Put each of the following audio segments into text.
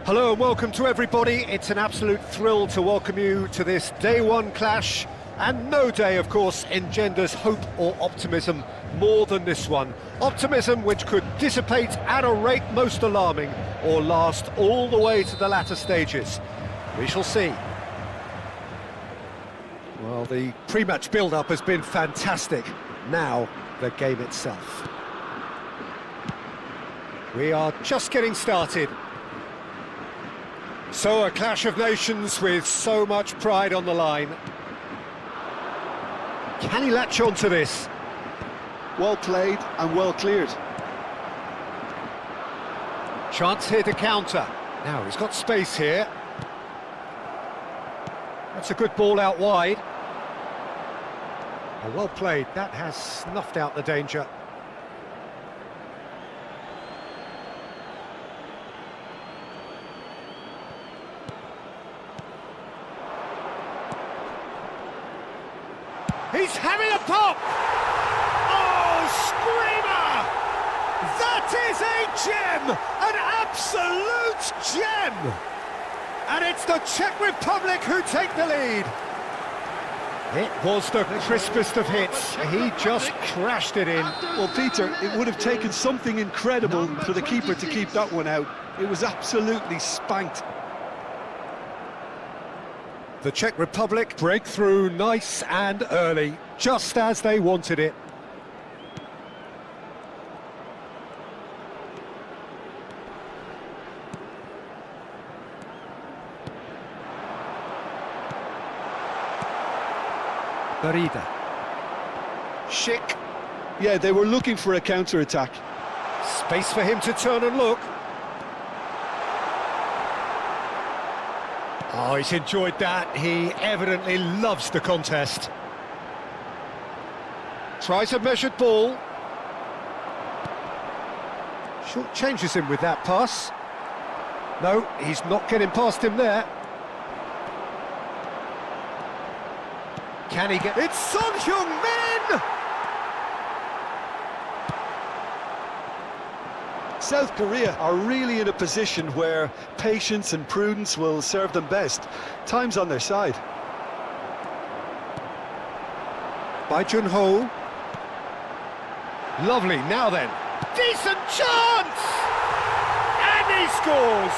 Hello and welcome to everybody. It's an absolute thrill to welcome you to this day one clash, and no day, of course, engenders hope or optimism more than this one. Optimism which could dissipate at a rate most alarming or last all the way to the latter stages. We shall see. Well, the pre-match build-up has been fantastic. Now, the game itself. We are just getting started. So a clash of nations with so much pride on the line. Can he latch on to this? Well played and well cleared. Chance here to counter. Now he's got space here. That's a good ball out wide. Oh, well played. That has snuffed out the danger. He's having a pop! Oh, screamer! That is a gem! An absolute gem! And it's the Czech Republic who take the lead. It was the crispest of hits. He just crashed it in. Well, Peter, it would have taken something incredible for the keeper to keep that one out. It was absolutely spanked. The Czech Republic break through nice and early, just as they wanted it. Barida. Schick. Yeah, they were looking for a counter-attack. Space for him to turn and look. Oh, he's enjoyed that. He evidently loves the contest. Tries a measured ball. Short changes him with that pass. No, he's not getting past him there. Can he get... It's Son Heung-min! South Korea are really in a position where patience and prudence will serve them best. Time's on their side. By Junho. Lovely, now then. Decent chance! And he scores!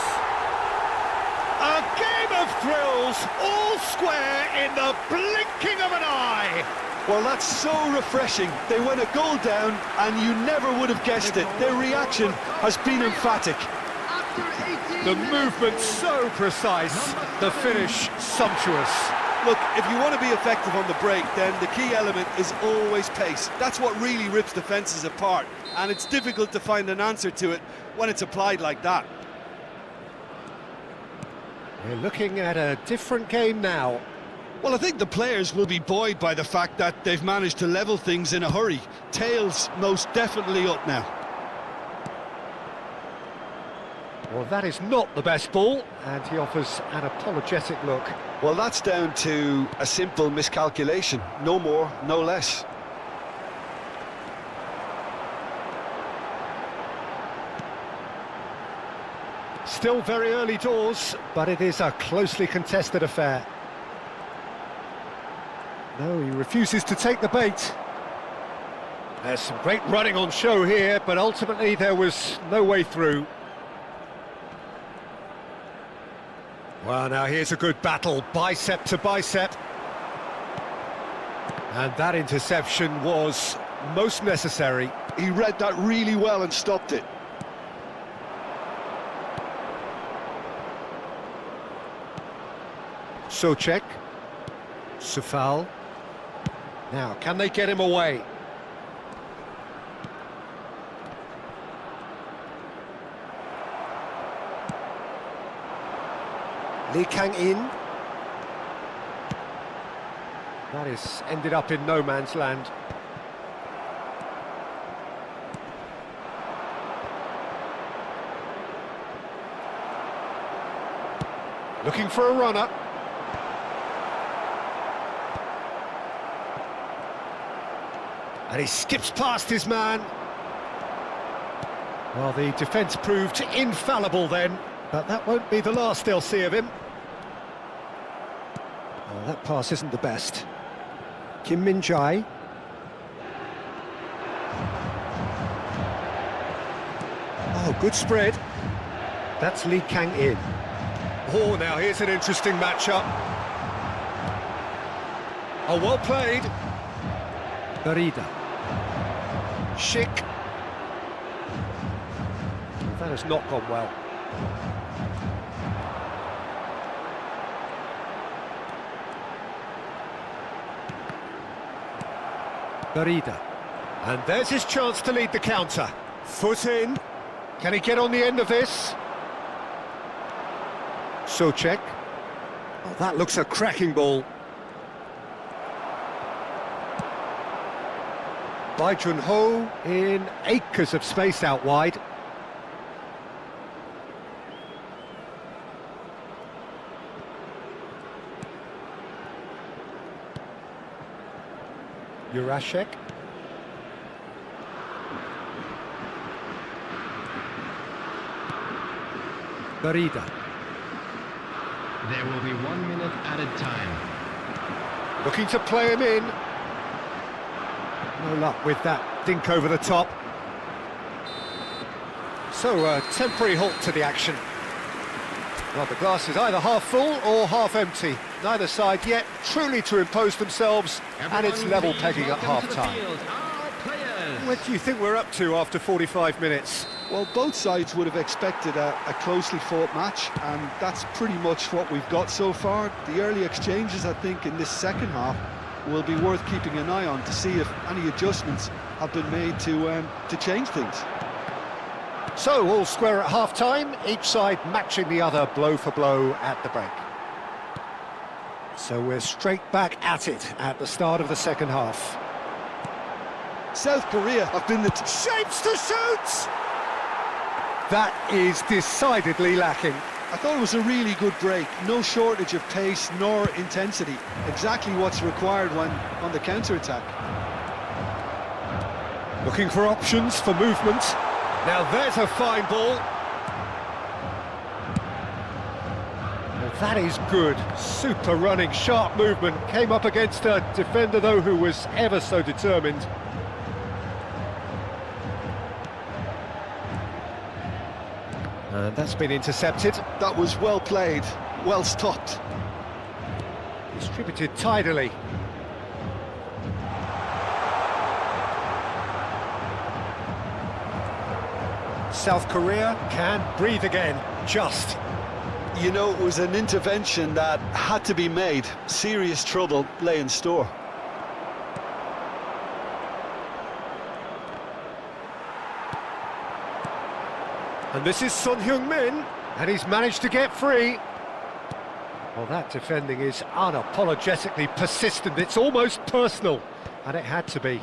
A game of thrills, all square in the blinking of an eye. Well, that's so refreshing. They went a goal down and you never would have guessed it. Their reaction has been emphatic. The movement so precise, the finish sumptuous. Look, if you want to be effective on the break, then the key element is always pace. That's what really rips defences apart, and it's difficult to find an answer to it when it's applied like that. We're looking at a different game now. Well, I think the players will be buoyed by the fact that they've managed to level things in a hurry. Tails most definitely up now. Well, that is not the best ball, and he offers an apologetic look. Well, that's down to a simple miscalculation. No more, no less. Still very early doors, but it is a closely contested affair. No, he refuses to take the bait. There's some great running on show here, but ultimately there was no way through. Well, now here's a good battle, bicep to bicep. And that interception was most necessary. He read that really well and stopped it. Socek. Sufal. Now, can they get him away? Lee Kang-in. That is ended up in no man's land. Looking for a runner. And he skips past his man. Well, the defence proved infallible then, but that won't be the last they'll see of him. Oh, that pass isn't the best. Kim Min-jae. Oh, good spread. That's Lee Kang-in. Oh, now here's an interesting matchup. Oh, well played. Barida. Schick. That has not gone well. Barida. And there's his chance to lead the counter. Foot in. Can he get on the end of this? Socek. Oh, that looks a cracking ball. Bai Jun-ho in acres of space out wide. Jurasek. Barida. There will be 1 minute added time. Looking to play him in. No luck with that dink over the top. So, a temporary halt to the action. Well, the glass is either half full or half empty. Neither side yet truly to impose themselves, and it's level pegging at half-time. What do you think we're up to after 45 minutes? Well, both sides would have expected a closely fought match, and that's pretty much what we've got so far. The early exchanges, I think, in this second half will be worth keeping an eye on to see if any adjustments have been made to change things. So, all square at half-time, each side matching the other blow for blow at the break. So we're straight back at it at the start of the second half. South Korea have been the... Shapes to shoot! That is decidedly lacking. I thought it was a really good break. No shortage of pace nor intensity. Exactly what's required when on the counter-attack. Looking for options for movement. Now there's a fine ball. Well, that is good. Super running, sharp movement. Came up against a defender, though, who was ever so determined. And that's been intercepted. That was well played, well stopped. Distributed tidily. South Korea can breathe again, just. You know, it was an intervention that had to be made. Serious trouble lay in store. And this is Son Heung-min, and he's managed to get free. Well, that defending is unapologetically persistent. It's almost personal, and it had to be.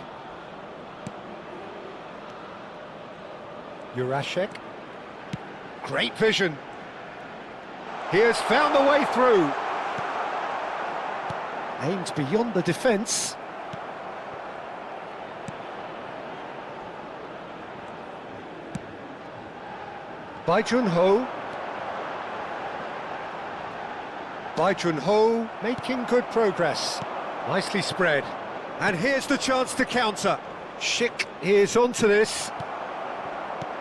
Jurasek. Great vision. He has found the way through. Aimed beyond the defence. Bai Jun-ho. Bai Jun-ho making good progress. Nicely spread. And here's the chance to counter. Schick is onto this.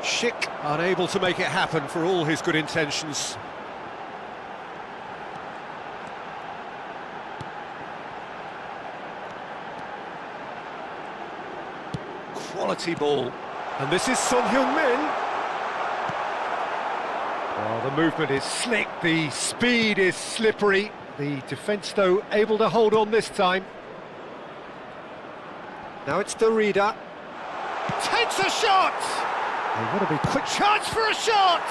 Schick unable to make it happen for all his good intentions. Quality ball. And this is Son Heung-min. Oh, the movement is slick, the speed is slippery. The defence, though, able to hold on this time. Now it's Derrida. Takes a shot! They want to be quick. Chance for a shot!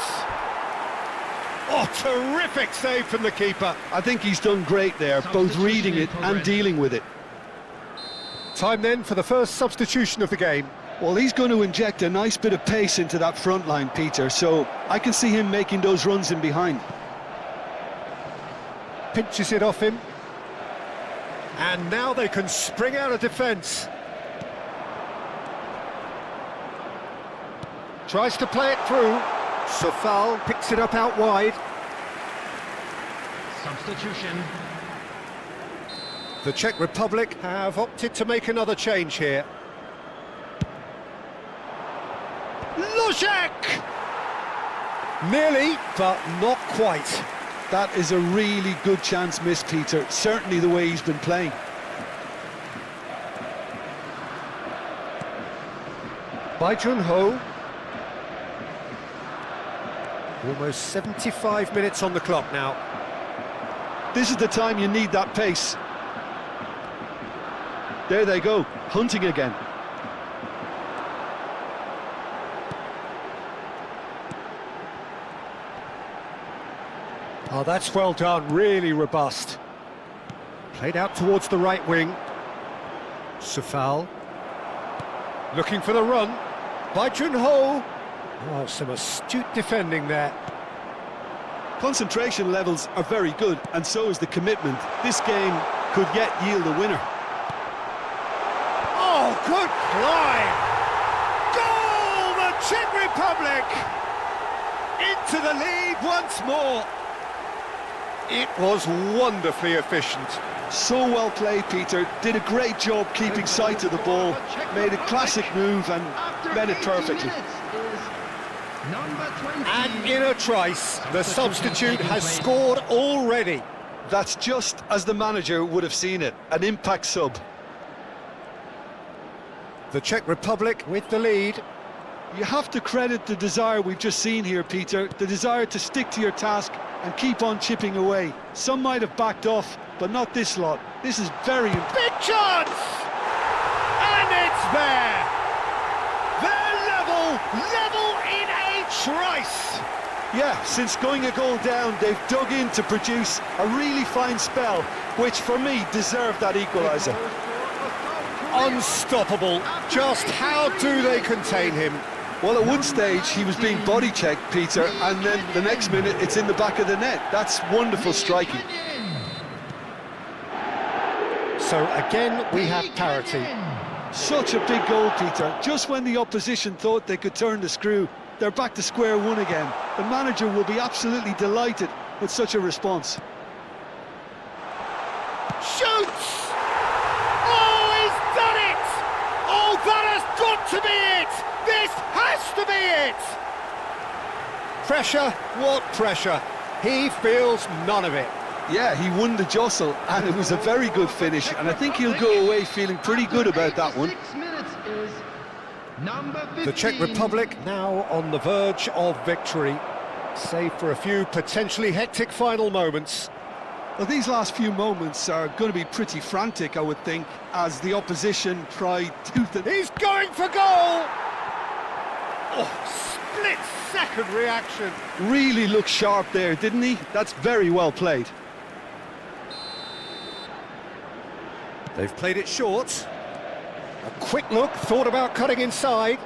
Oh, terrific save from the keeper. I think he's done great there, both reading it and dealing with it. Time then for the first substitution of the game. Well, he's going to inject a nice bit of pace into that front line, Peter, so I can see him making those runs in behind. Pinches it off him. And now they can spring out of defence. Tries to play it through. Sofal picks it up out wide. Substitution. The Czech Republic have opted to make another change here. Luzek! Nearly, but not quite. That is a really good chance missed, Peter. Certainly the way he's been playing. Bai Jun-ho. Almost 75 minutes on the clock now. This is the time you need that pace. There they go, hunting again. Oh, that's well done, really robust. Played out towards the right wing. Sofal. Looking for the run. Bai Jun-ho. Oh, some astute defending there. Concentration levels are very good, and so is the commitment. This game could yet yield a winner. Oh, good climb! Goal! The Czech Republic! Into the lead once more. It was wonderfully efficient. So well played, Peter. Did a great job keeping sight of the ball. Made a classic move and met it perfectly. And in a trice, the substitute has scored already. That's just as the manager would have seen it, an impact sub. The Czech Republic with the lead. You have to credit the desire we've just seen here, Peter, the desire to stick to your task and keep on chipping away. Some might have backed off, but not this lot. This is very important. Big chance! And it's there! They're level in a trice! Yeah, since going a goal down, they've dug in to produce a really fine spell, which for me deserved that equaliser. Unstoppable. Just how do they contain him? Well, at one stage he was being body checked, Peter, and then the next minute it's in the back of the net. That's wonderful striking. So again we have parity. Such a big goal, Peter. Just when the opposition thought they could turn the screw, they're back to square one again. The manager will be absolutely delighted with such a response. Shoots! Oh, he's done it! Oh, that has got to be it! This has to be it! Pressure? What pressure? He feels none of it. Yeah, he won the jostle, and it was a very good finish, and I think he'll go away feeling pretty good about that one. The Czech Republic now on the verge of victory. save for a few potentially hectic final moments. Well, these last few moments are going to be pretty frantic, I would think, as the opposition try to... He's going for goal! Oh, split-second reaction. Really looked sharp there, didn't he? That's very well played. They've played it short. A quick look, thought about cutting inside.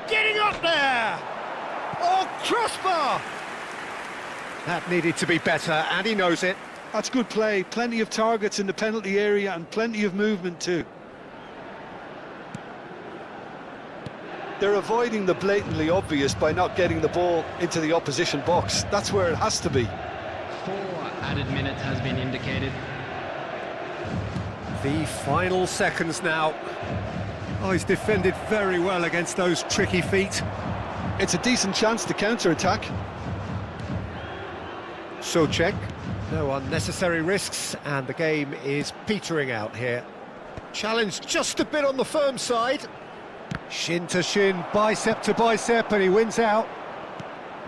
Getting up there! Oh, crossbar! That needed to be better, and he knows it. That's good play. Plenty of targets in the penalty area and plenty of movement too. They're avoiding the blatantly obvious by not getting the ball into the opposition box. That's where it has to be. 4 added minutes has been indicated. The final seconds now. Oh, he's defended very well against those tricky feet. It's a decent chance to counter-attack. Socek, no unnecessary risks, and the game is petering out here. Challenge just a bit on the firm side. Shin to shin, bicep to bicep, and he wins out.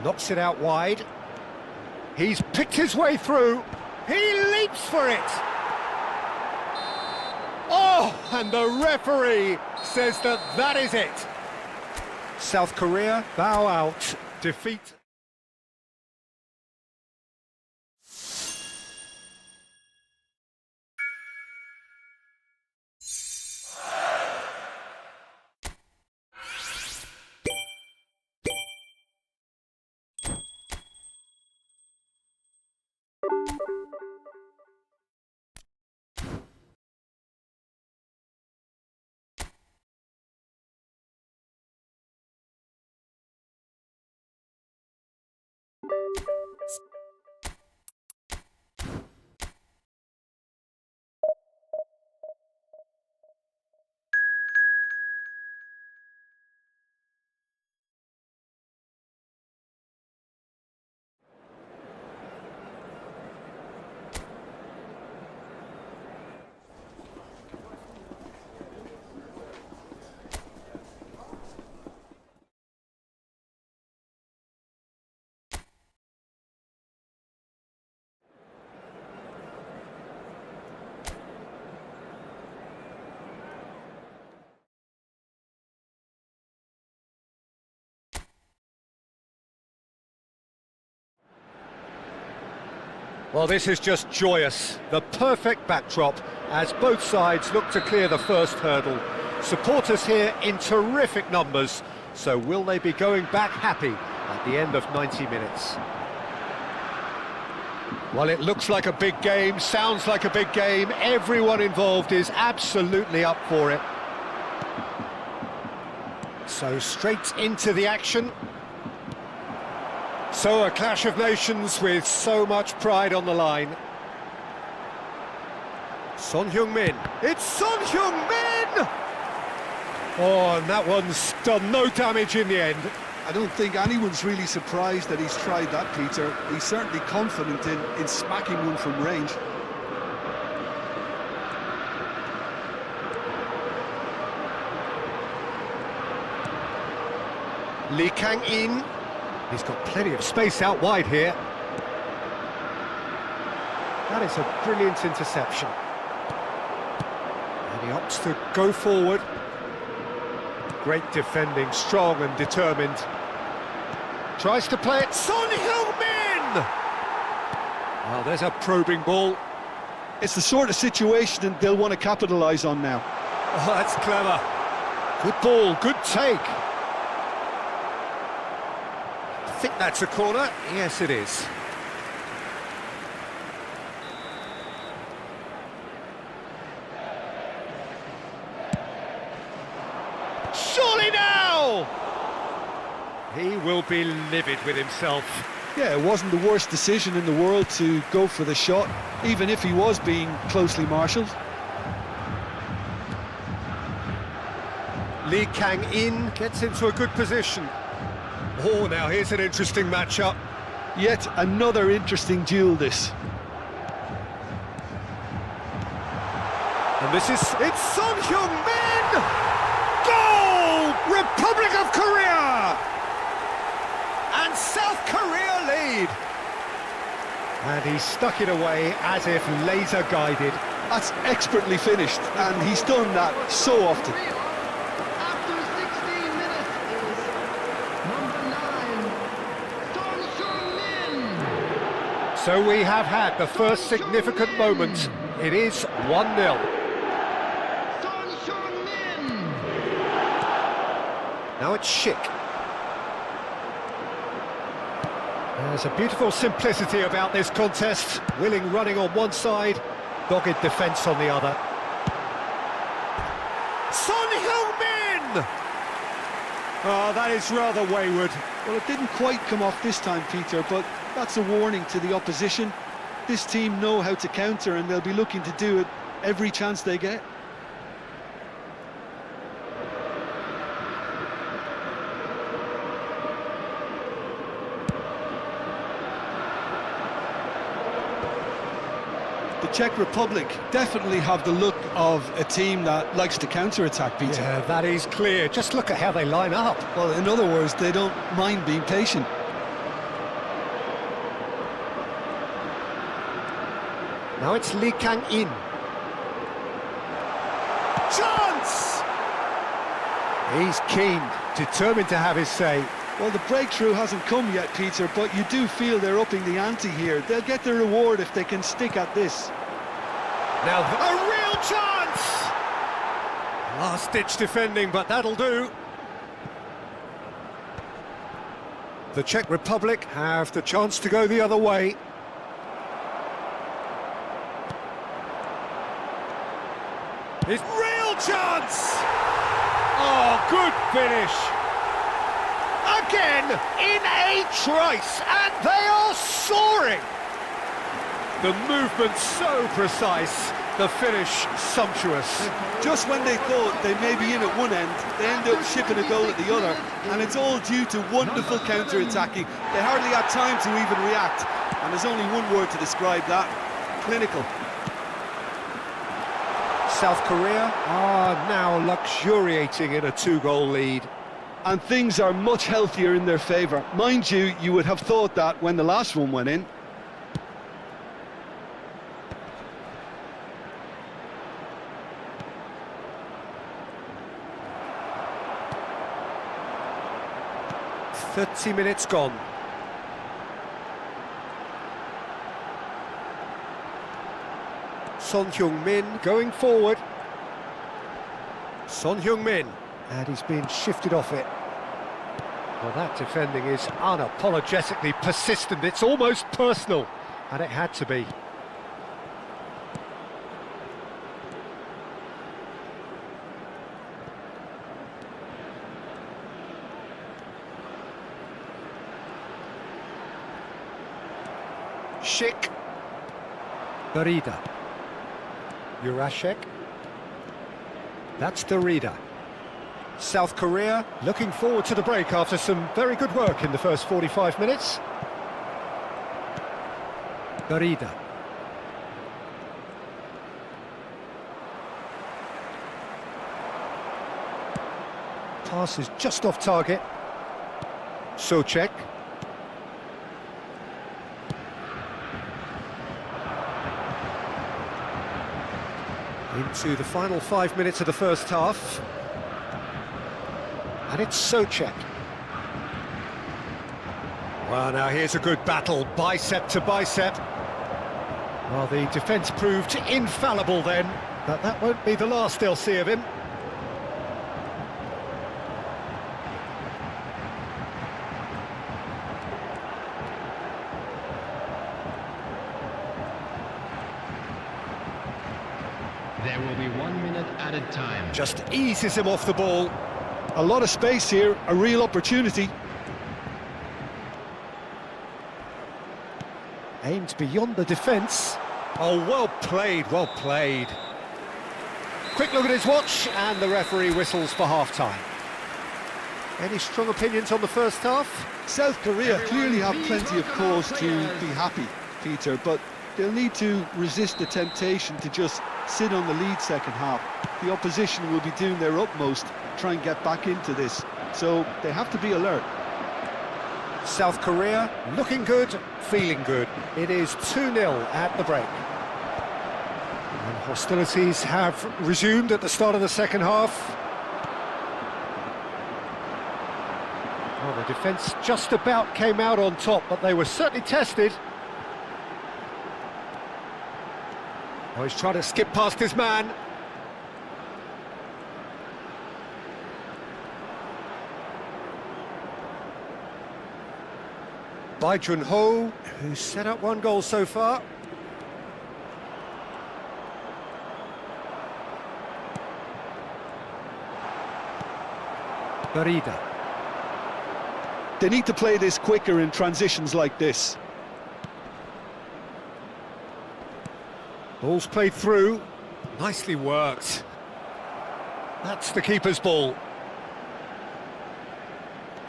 Knocks it out wide. He's picked his way through. He leaps for it. Oh, and the referee says that is it. South Korea bow out, defeat. Well, this is just joyous. The perfect backdrop as both sides look to clear the first hurdle. Supporters here in terrific numbers. So will they be going back happy at the end of 90 minutes? Well, it looks like a big game, sounds like a big game. Everyone involved is absolutely up for it. So straight into the action. So a clash of nations with so much pride on the line. Son Heung-min. It's Son Heung-min! Oh, and that one's done no damage in the end. I don't think anyone's really surprised that he's tried that, Peter. He's certainly confident in smacking one from range. Lee Kang-in. He's got plenty of space out wide here. That is a brilliant interception. And he opts to go forward. Great defending, strong and determined. Tries to play it, Son Heung-min! Well, there's a probing ball. It's the sort of situation they'll want to capitalise on now. Oh, that's clever. Good ball, good take. I think that's a corner. Yes, it is. Surely now! He will be livid with himself. Yeah, it wasn't the worst decision in the world to go for the shot, even if he was being closely marshalled. Lee Kang-in gets into a good position. Oh, now here's an interesting matchup. Yet another interesting duel, this. And this is... It's Son Heung-min! Goal! Republic of Korea! And South Korea lead! lead. And he stuck it away as if laser guided. That's expertly finished, and he's done that so often. After 16 minutes is number 9, Son Heung-min. So we have had the first significant moment. It is 1-0. Son Heung-min. Now it's Schick. There's a beautiful simplicity about this contest. Willing running on one side, dogged defence on the other. Son Heung-min! Oh, that is rather wayward. Well, it didn't quite come off this time, Peter, but that's a warning to the opposition. This team know how to counter, and they'll be looking to do it every chance they get. The Czech Republic definitely have the look of a team that likes to counter-attack, Peter. Yeah, that is clear. Just look at how they line up. Well, in other words, they don't mind being patient. Now it's Lee Kang-in. Chance! He's keen, determined to have his say. Well, the breakthrough hasn't come yet, Peter, but you do feel they're upping the ante here. They'll get their reward if they can stick at this. Now, a real chance! Last-ditch defending, but that'll do. The Czech Republic have the chance to go the other way. It's real chance! Oh, good finish! Again, in a trice, and they are soaring! The movement so precise, the finish sumptuous. Just when they thought they may be in at one end, they end up shipping a goal at the other, and it's all due to wonderful counter-attacking. They hardly had time to even react, and there's only one word to describe that: clinical. South Korea are now luxuriating in a 2-goal lead. And things are much healthier in their favour. Mind you, you would have thought that when the last one went in. Minutes gone. Son Heung-min going forward. Son Heung-min, and he's been shifted off it. Well, that defending is unapologetically persistent. It's almost personal, and it had to be. Schick. Darida. Jurashek. That's Darida. South Korea looking forward to the break after some very good work in the first 45 minutes. Darida. Pass is just off target. Souček. Into the final 5 minutes of the first half. And it's Souček. Well, now here's a good battle, bicep to bicep. Well, the defence proved infallible then, but that won't be the last they'll see of him. There will be 1 minute added time. Just eases him off the ball. A lot of space here, a real opportunity. Aimed beyond the defence. Oh, well played, well played. Quick look at his watch, and the referee whistles for half-time. Any strong opinions on the first half? South Korea clearly have plenty of cause to be happy, Peter, but they'll need to resist the temptation to just sit on the lead second half. The opposition will be doing their utmost to try and get back into this, so they have to be alert. South Korea looking good, feeling good. It is 2-0 at the break. And hostilities have resumed at the start of the second half. Well, the defence just about came out on top, but they were certainly tested. Oh, he's trying to skip past his man. Bai Jun-ho, who's set up one goal so far. Barida. They need to play this quicker in transitions like this. Ball's played through. Nicely worked. That's the keeper's ball.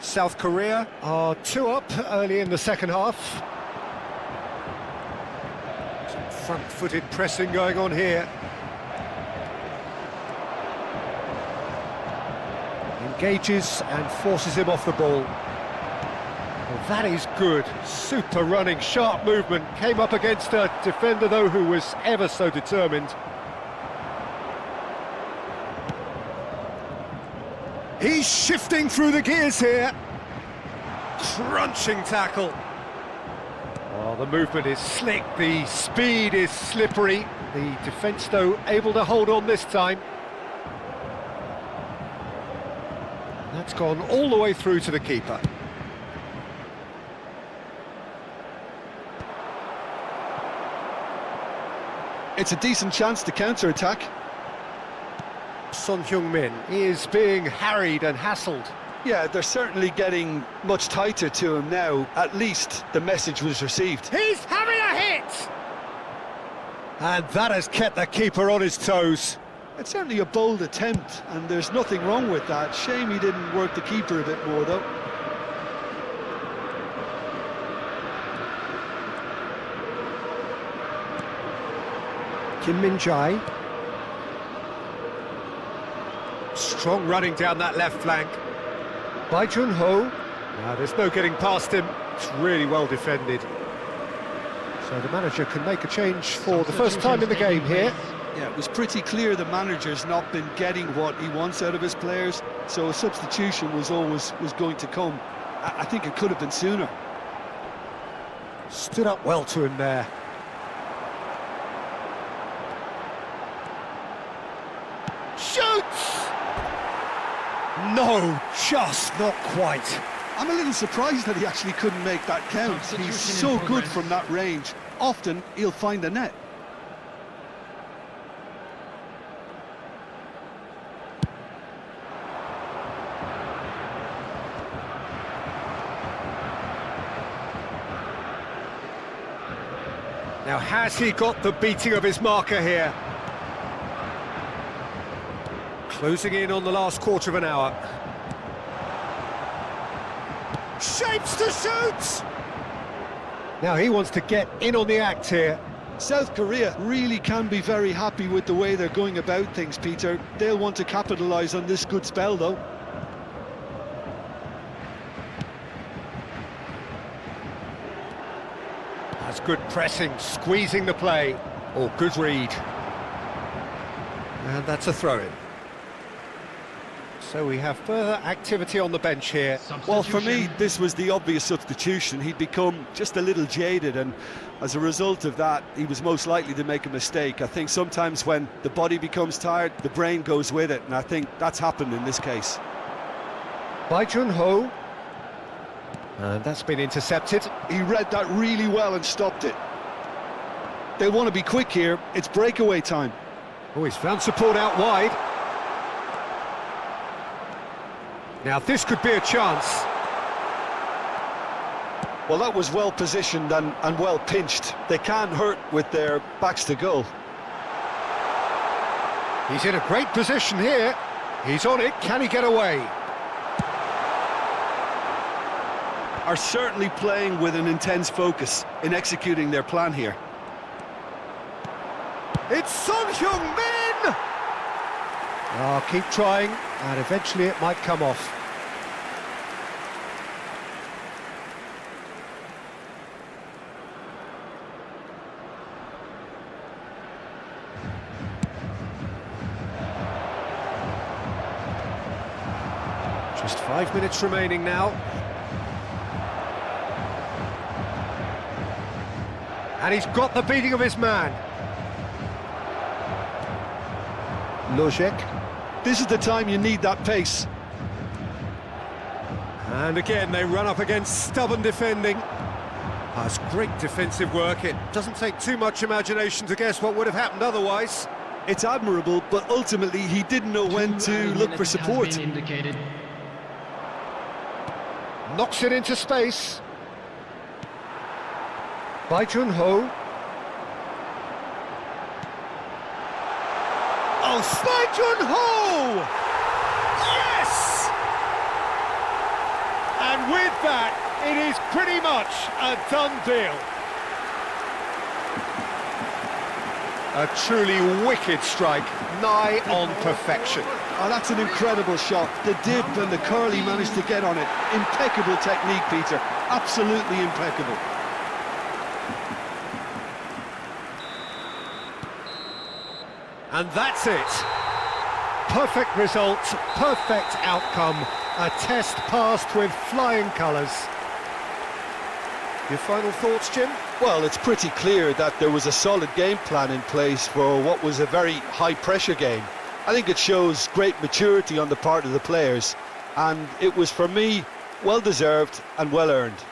South Korea are 2 up early in the second half. Some front-footed pressing going on here. Engages and forces him off the ball. Well, that is good. Super running, sharp movement. Came up against a defender, though, who was ever so determined. He's shifting through the gears here. Crunching tackle. Oh, the movement is slick, the speed is slippery. The defence, though, able to hold on this time. That's gone all the way through to the keeper. It's a decent chance to counter-attack. Son Heung-min is being harried and hassled. Yeah, they're certainly getting much tighter to him now. At least the message was received. He's having a hit! And that has kept the keeper on his toes. It's certainly a bold attempt, and there's nothing wrong with that. Shame he didn't work the keeper a bit more, though. Kim Min-jae. Strong running down that left flank. Bai Jun-ho. Now, there's no getting past him. It's really well defended. So the manager can make a change for the first time in the game here. Yeah, it was pretty clear the manager's not been getting what he wants out of his players, so a substitution was going to come. I think it could have been sooner. Stood up well to him there. Shoots! No, just not quite. I'm a little surprised that he actually couldn't make that count. He's so good from that range. Often he'll find the net. Now, has he got the beating of his marker here? Closing in on the last quarter of an hour. Shapes to shoot! Now he wants to get in on the act here. South Korea really can be very happy with the way they're going about things, Peter. They'll want to capitalise on this good spell, though. That's good pressing, squeezing the play. Oh, good read. And that's a throw-in. So we have further activity on the bench here. Well, for me, this was the obvious substitution. He'd become just a little jaded, and as a result of that, he was most likely to make a mistake. I think sometimes when the body becomes tired, the brain goes with it, and I think that's happened in this case. Bai Jun-ho. And that's been intercepted. He read that really well and stopped it. They want to be quick here. It's breakaway time. Oh, he's found support out wide. Now, this could be a chance. Well, that was well positioned and well pinched. They can't hurt with their backs to goal. He's in a great position here. He's on it. Can he get away? Are certainly playing with an intense focus in executing their plan here. It's Son Heung-min! Oh, keep trying, and eventually it might come off. Just 5 minutes remaining now. And he's got the beating of his man. Lojek. This is the time you need that pace. And again, they run up against stubborn defending. That's great defensive work. It doesn't take too much imagination to guess what would have happened otherwise. It's admirable, but ultimately he didn't know when to look for support. Knocks it into space. Bai Jun-ho. Oh, Bai Jun-ho! Yes! And with that, it is pretty much a done deal. A truly wicked strike, nigh on perfection. Oh, that's an incredible shot. The dip and the curl he managed to get on it. Impeccable technique, Peter. Absolutely impeccable. And that's it. Perfect result, perfect outcome. A test passed with flying colours. Your final thoughts, Jim? Well, it's pretty clear that there was a solid game plan in place for what was a very high-pressure game. I think it shows great maturity on the part of the players, and it was, for me, well-deserved and well-earned.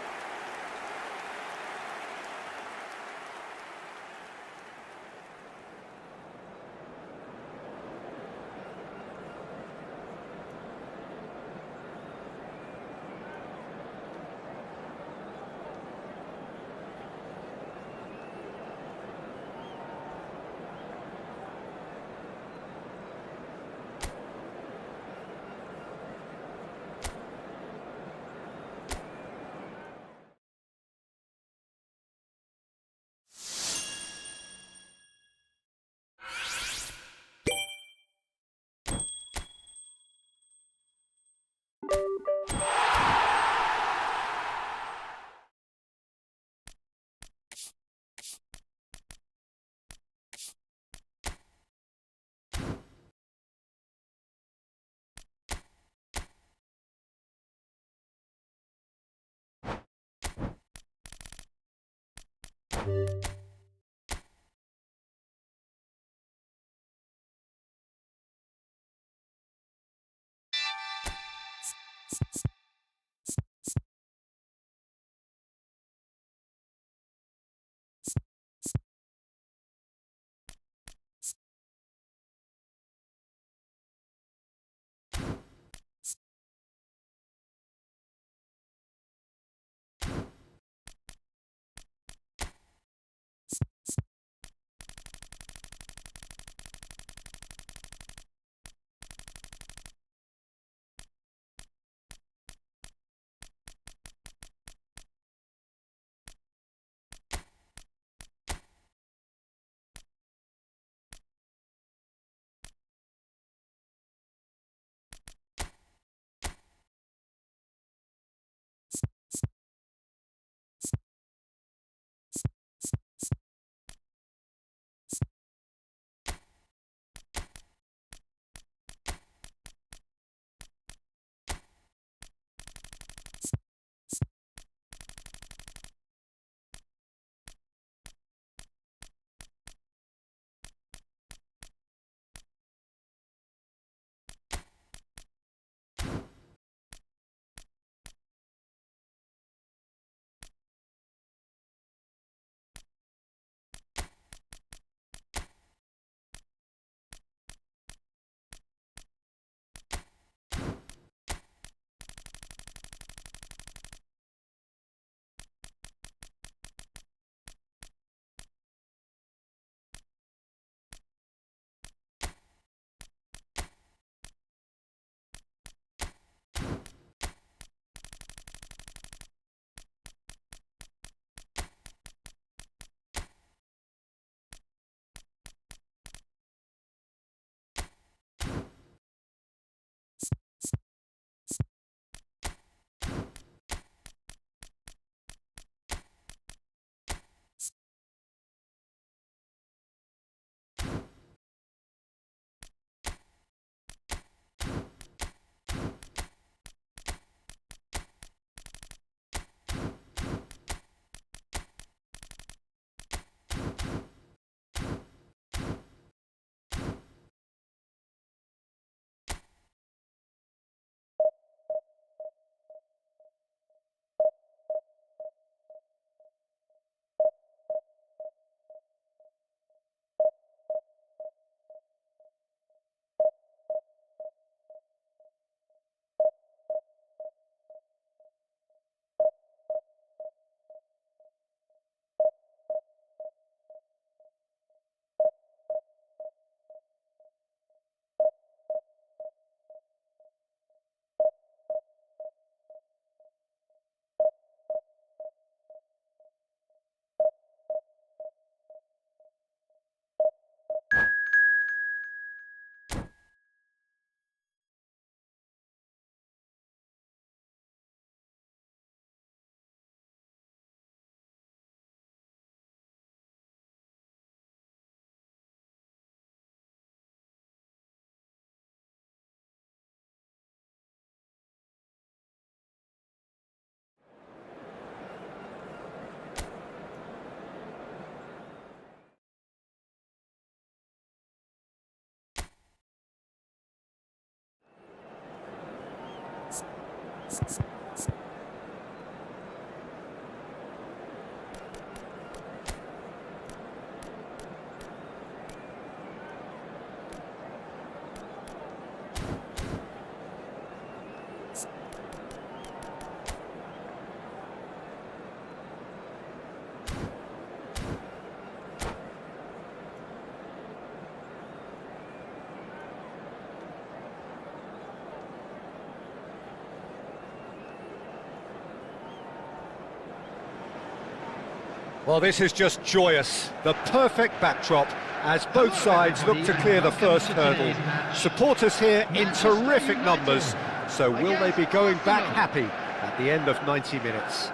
Well, this is just joyous. The perfect backdrop as both sides look to clear the first hurdle. Supporters here in terrific numbers. So will they be going back happy at the end of 90 minutes?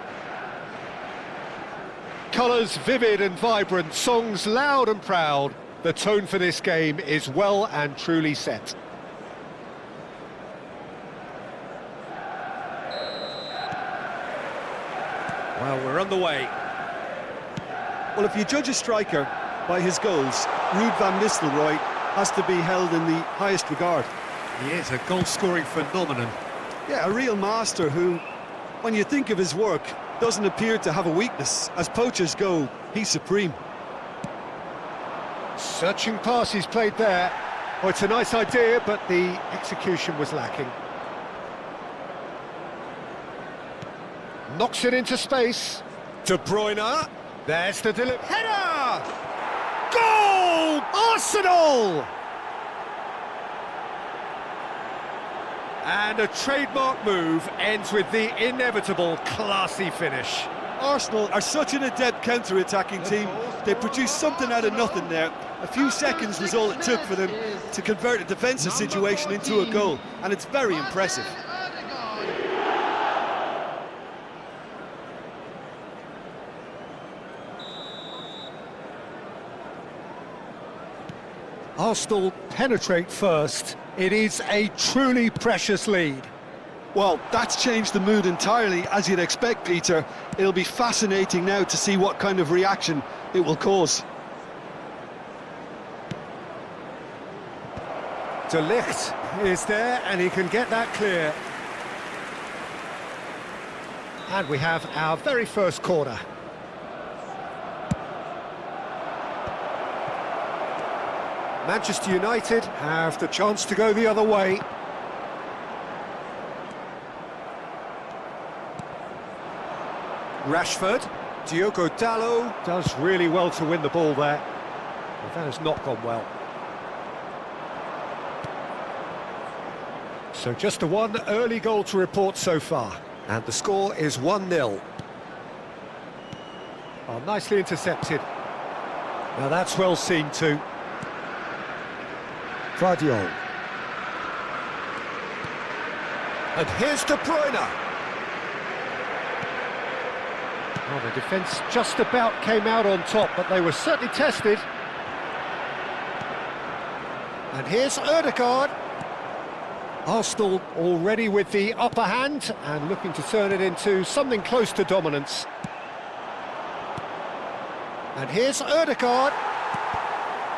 Colours vivid and vibrant, songs loud and proud. The tone for this game is well and truly set. Well, we're on the way. Well, if you judge a striker by his goals, Ruud van Nistelrooy has to be held in the highest regard. He is a goal-scoring phenomenon. Yeah, a real master who, when you think of his work, doesn't appear to have a weakness. As poachers go, he's supreme. Searching pass he's played there. Oh, it's a nice idea, but the execution was lacking. Knocks it into space. De Bruyne. There's the delivery. Header! Goal! Arsenal! And a trademark move ends with the inevitable classy finish. Arsenal are such an adept counter-attacking team. They produced something out of nothing there. A few seconds was all it took for them to convert a defensive situation into a goal, and it's very impressive. Arsenal penetrate first. It is a truly precious lead. Well, that's changed the mood entirely, as you'd expect, Peter. It'll be fascinating now to see what kind of reaction it will cause. De Ligt is there, and he can get that clear. And we have our very first corner. Manchester United have the chance to go the other way. Rashford, Diogo Dalot does really well to win the ball there. But that has not gone well. So just the one early goal to report so far. And the score is 1-0. Oh, nicely intercepted. Now that's well seen too. Guardiola. And here's De Bruyne. Well, the defence just about came out on top, but they were certainly tested. And here's Ødegaard. Arsenal already with the upper hand and looking to turn it into something close to dominance. And here's Ødegaard.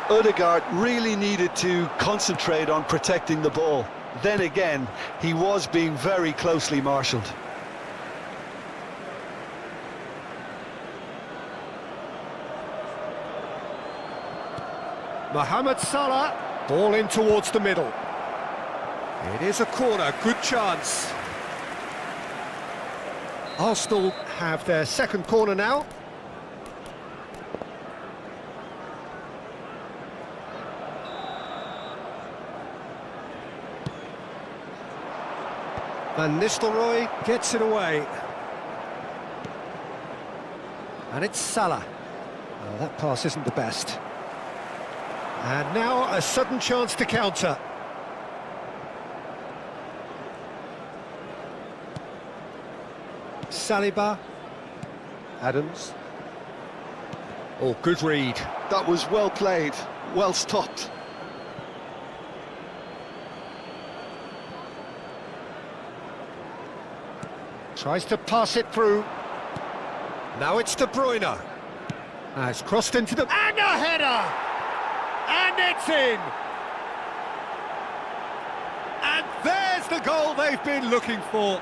Ødegaard really needed to concentrate on protecting the ball. Then again, he was being very closely marshalled. Mohamed Salah, ball in towards the middle. It is a corner, good chance. Arsenal have their second corner now. Van Nistelrooy gets it away. And it's Salah. Oh, that pass isn't the best. And now a sudden chance to counter. Saliba. Adams. Oh, good read. That was well played, well stopped. Tries to pass it through. Now it's De Bruyne. It's crossed into the... And a header! And it's in! And there's the goal they've been looking for.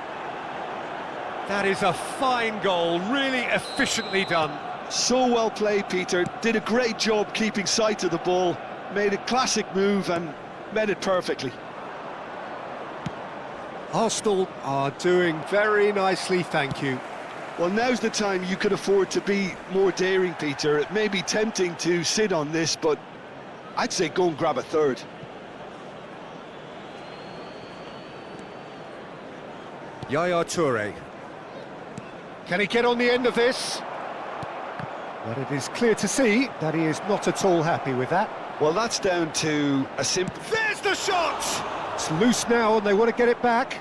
That is a fine goal, really efficiently done. So well played, Peter. Did a great job keeping sight of the ball, made a classic move and met it perfectly. Arsenal are doing very nicely, thank you. Well, now's the time you could afford to be more daring, Peter. It may be tempting to sit on this, but I'd say go and grab a third. Yaya Toure. Can he get on the end of this? But it is clear to see that he is not at all happy with that. Well, that's down to a simple... There's the shot! It's loose now and they want to get it back.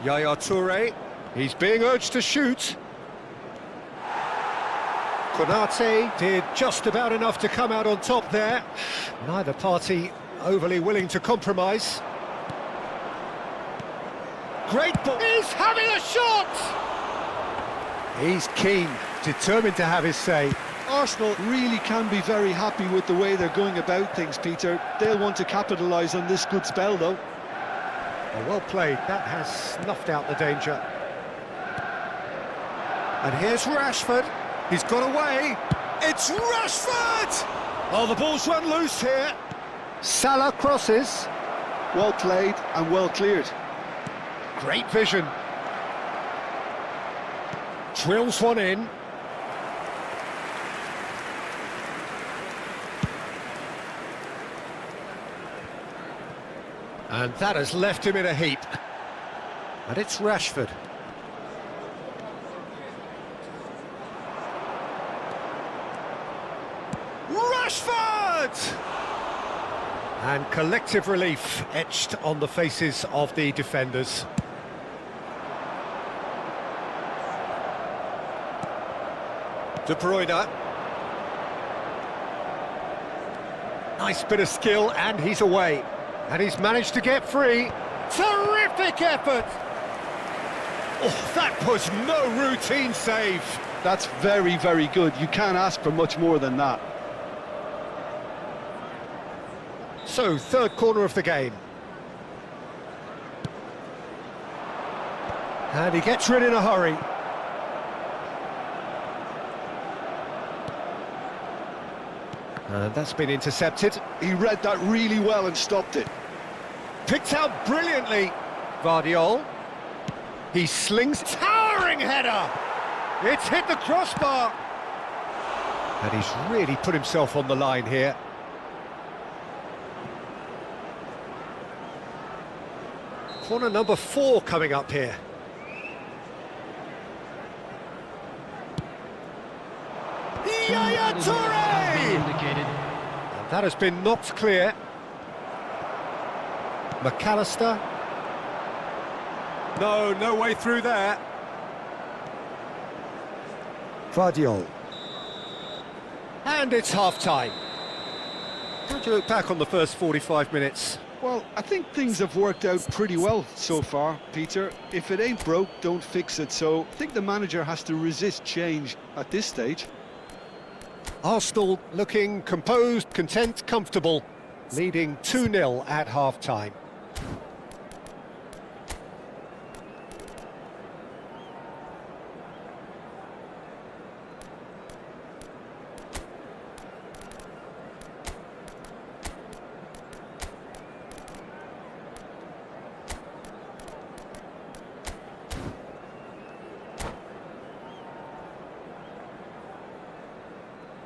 Yaya Toure, he's being urged to shoot. Konate did just about enough to come out on top there. Neither party overly willing to compromise. Great ball. He's having a shot! He's keen, determined to have his say. Arsenal really can be very happy with the way they're going about things, Peter. They'll want to capitalise on this good spell, though. Well played, that has snuffed out the danger. And here's Rashford, he's got away. It's Rashford! Oh, the ball's run loose here. Salah crosses. Well played and well cleared. Great vision. Drills one in. And that has left him in a heap. And it's Rashford. Rashford! And collective relief etched on the faces of the defenders. De Bruyne. Nice bit of skill and he's away. And he's managed to get free. Terrific effort! Oh, that was no routine save. That's very, very good. You can't ask for much more than that. So, third corner of the game. And he gets rid in a hurry. And that's been intercepted. He read that really well and stopped it. Picked out brilliantly. Vardiol. He slings. Towering header! It's hit the crossbar. And he's really put himself on the line here. Corner number 4 coming up here. Yaya Toure! And that has been knocked clear. McAllister. No way through there. Vardiol. And it's half-time. How do you look back on the first 45 minutes? Well, I think things have worked out pretty well so far, Peter. If it ain't broke, don't fix it. So I think the manager has to resist change at this stage. Arsenal looking composed, content, comfortable, leading 2-0 at half-time.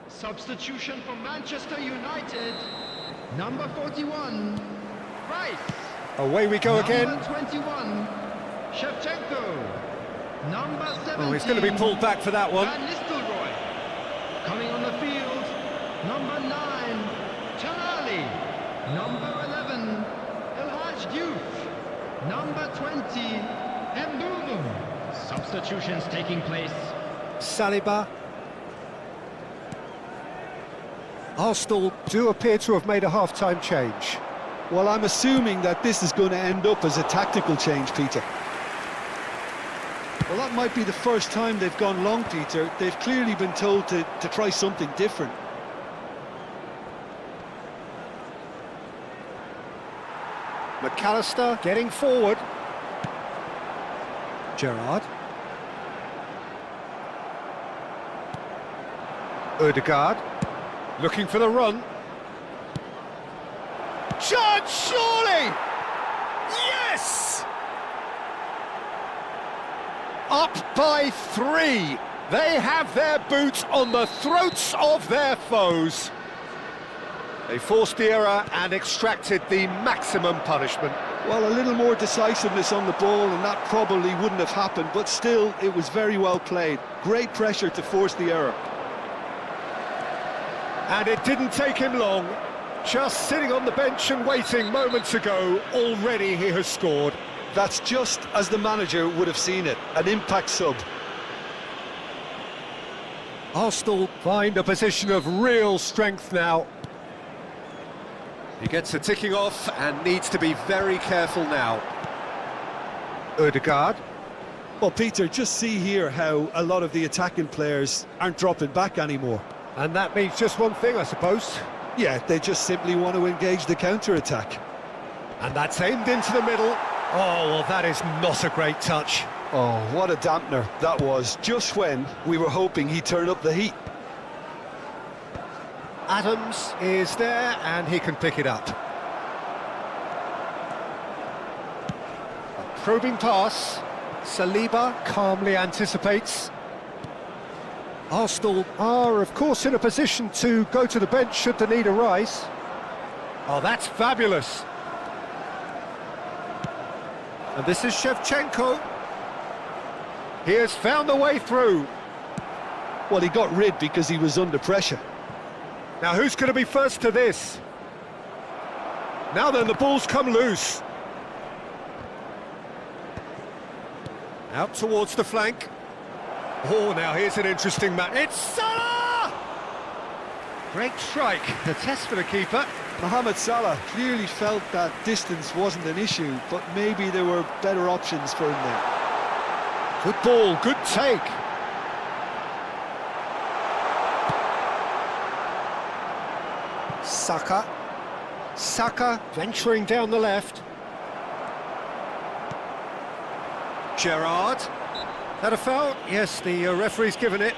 Substitution for Manchester United. Number 41, Rice. Away we go again. Number 21, Shevchenko. Number 17. Oh, he's going to be pulled back for that one. Van Nistelrooy. Coming on the field, number 9, Tonali. Number 11, El Hadj Diouf. Number 20, Mbeumo. Substitutions taking place. Saliba. Arsenal do appear to have made a half-time change. Well, I'm assuming that this is going to end up as a tactical change, Peter. Well, that might be the first time they've gone long, Peter. They've clearly been told to try something different. McAllister getting forward. Gerrard. Odegaard, looking for the run. Chance, surely! Yes! Up by 3. They have their boots on the throats of their foes. They forced the error and extracted the maximum punishment. Well, a little more decisiveness on the ball and that probably wouldn't have happened, but still, it was very well played. Great pressure to force the error. And it didn't take him long. Just sitting on the bench and waiting moments ago, already he has scored. That's just as the manager would have seen it, an impact sub. Arsenal find a position of real strength now. He gets a ticking off and needs to be very careful now. Odegaard. Well, Peter, just see here how a lot of the attacking players aren't dropping back anymore. And that means just one thing, I suppose. Yeah, they just simply want to engage the counter-attack. And that's aimed into the middle. Oh, well, that is not a great touch. Oh, what a dampener that was, just when we were hoping he'd turn up the heat. Adams is there, and he can pick it up. A probing pass. Saliba calmly anticipates. Arsenal are, of course, in a position to go to the bench should the need arise. Oh, that's fabulous. And this is Shevchenko. He has found a way through. Well, he got rid because he was under pressure. Now, who's going to be first to this? Now then, the ball's come loose. Out towards the flank. Oh, now here's an interesting match. It's Salah! Great strike. The test for the keeper. Mohamed Salah clearly felt that distance wasn't an issue, but maybe there were better options for him there. Good ball, good take. Saka venturing down the left. Gerrard. That a foul? Yes, the referee's given it.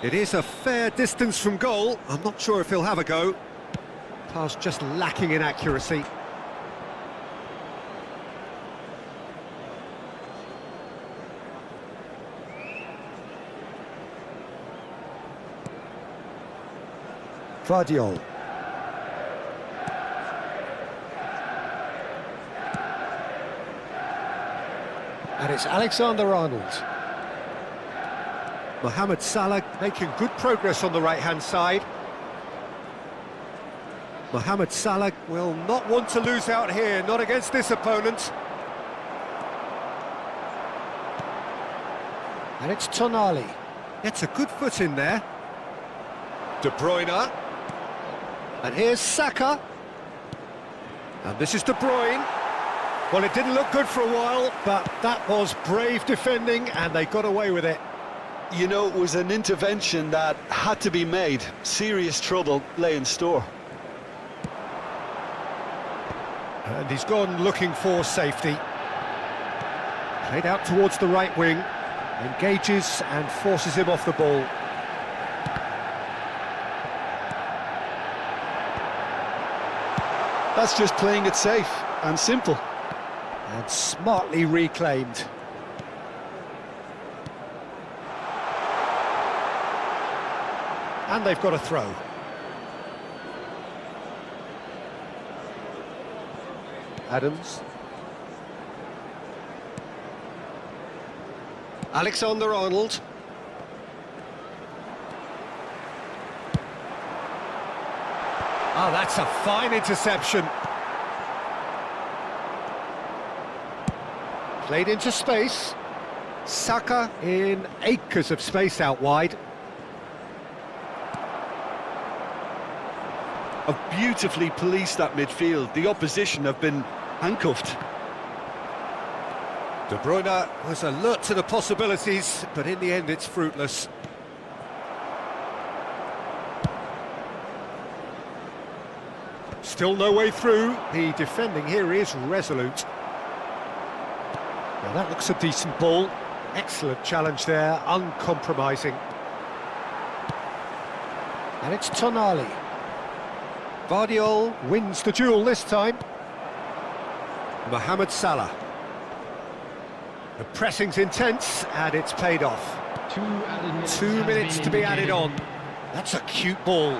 It is a fair distance from goal. I'm not sure if he'll have a go. Pass just lacking in accuracy. Vardiol. And it's Alexander-Arnold. Mohamed Salah making good progress on the right-hand side. Mohamed Salah will not want to lose out here, not against this opponent. And it's Tonali. Gets a good foot in there. De Bruyne. And here's Saka. And this is De Bruyne. Well, it didn't look good for a while, but that was brave defending, and they got away with it. You know, it was an intervention that had to be made. Serious trouble lay in store. And he's gone looking for safety. Played out towards the right wing. Engages and forces him off the ball. That's just playing it safe and simple. And smartly reclaimed. And they've got a throw. Adams. Alexander-Arnold. Oh, that's a fine interception. Played into space. Saka in acres of space out wide. Have beautifully policed that midfield. The opposition have been handcuffed. De Bruyne was alert to the possibilities, but in the end it's fruitless. Still no way through. The defending here is resolute. Now that looks a decent ball. Excellent challenge there, uncompromising. And it's Tonali. Vardiol wins the duel this time. Mohamed Salah. The pressing's intense, and it's paid off. 2 minutes to be added on. That's a cute ball.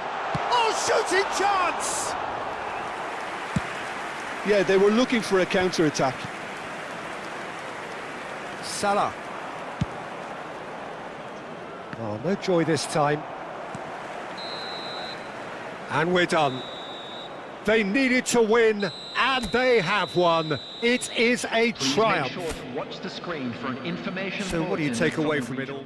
Oh, shooting chance! Yeah, they were looking for a counter-attack. Salah. Oh, no joy this time. And we're done. They needed to win, and they have won. It is a triumph. Sure to watch the screen for an information. So what do you take away from it all?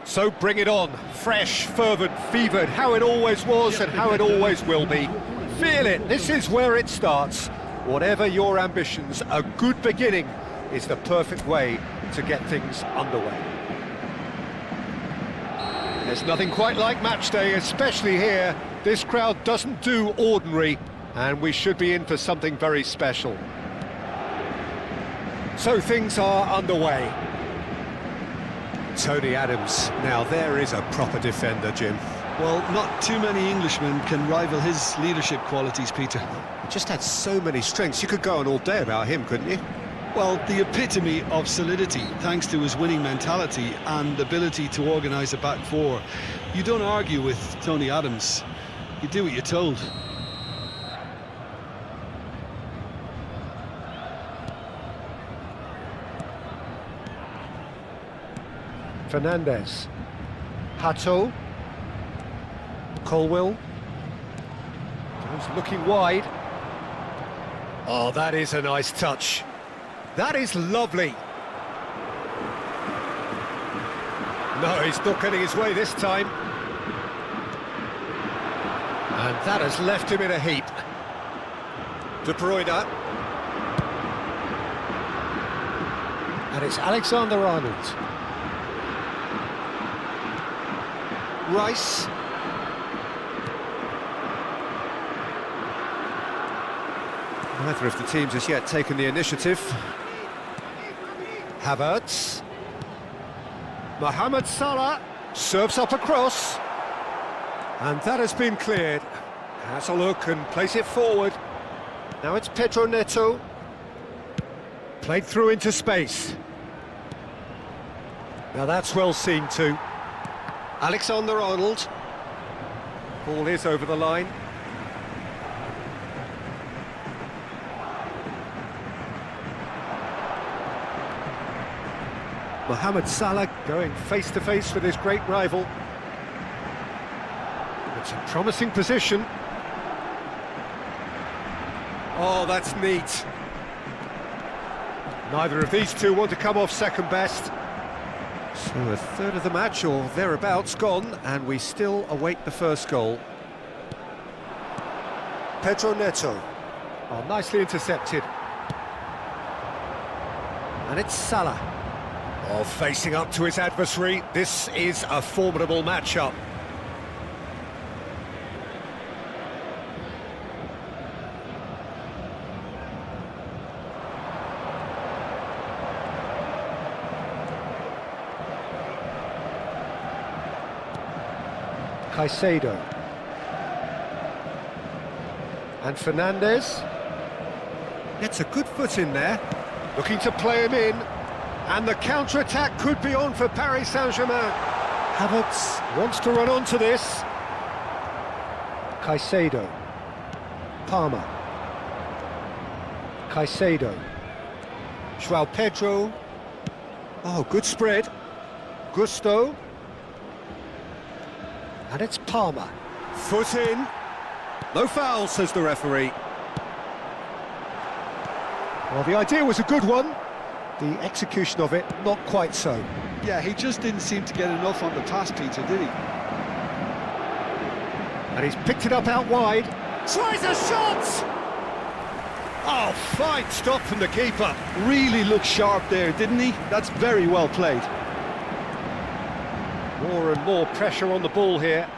So bring it on, fresh, fervent, fevered, how it always was and how it always will be. Feel it, this is where it starts. Whatever your ambitions, a good beginning is the perfect way to get things underway. There's nothing quite like match day, especially here. This crowd doesn't do ordinary, and we should be in for something very special. So things are underway. Tony Adams, now there is a proper defender, Jim. Well, not too many Englishmen can rival his leadership qualities, Peter. He just had so many strengths. You could go on all day about him, couldn't you? Well, the epitome of solidity, thanks to his winning mentality and ability to organise a back four. You don't argue with Tony Adams. You do what you're told. Fernandez. Hato. Colwill. Goes looking wide. Oh, that is a nice touch. That is lovely. No, he's not getting his way this time. And that has left him in a heap. De Bruyne. And it's Alexander-Arnold. Rice. Neither of the teams has yet taken the initiative. Havertz. Mohamed Salah serves up a cross. And that has been cleared. Has a look and plays it forward. Now it's Pedro Neto. Played through into space. Now that's well seen too. Alexander-Arnold. Ball is over the line. Mohamed Salah going face-to-face with his great rival. It's a promising position. Oh, that's neat. Neither of these two want to come off second best. So a third of the match, or thereabouts, gone, and we still await the first goal. Pedro Neto. Oh, nicely intercepted. And it's Salah. Oh, facing up to his adversary. This is a formidable matchup. Caicedo. And Fernandes. Gets a good foot in there. Looking to play him in. And the counter-attack could be on for Paris Saint-Germain. Havertz wants to run onto this. Caicedo. Palmer. Caicedo. João Pedro. Oh, good spread. Gusto. And it's Palmer. Foot in. No foul, says the referee. Well, the idea was a good one. The execution of it, not quite so. Yeah, he just didn't seem to get enough on the pass, Peter, did he? And he's picked it up out wide. Tries a shot! Oh, fine stop from the keeper. Really looked sharp there, didn't he? That's very well played. More and more pressure on the ball here.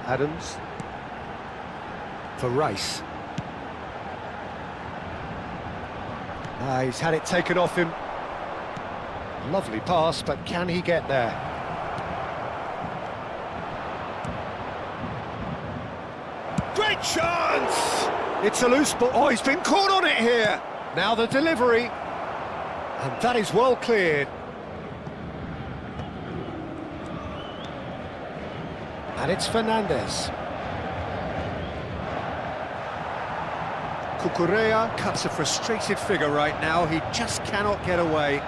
Adams. For Rice. He's had it taken off him. Lovely pass, but can he get there? Great chance! It's a loose ball. Oh, he's been caught on it here. Now the delivery. And that is well cleared. And it's Fernandes. Cucurella cuts a frustrated figure right now. He just cannot get away.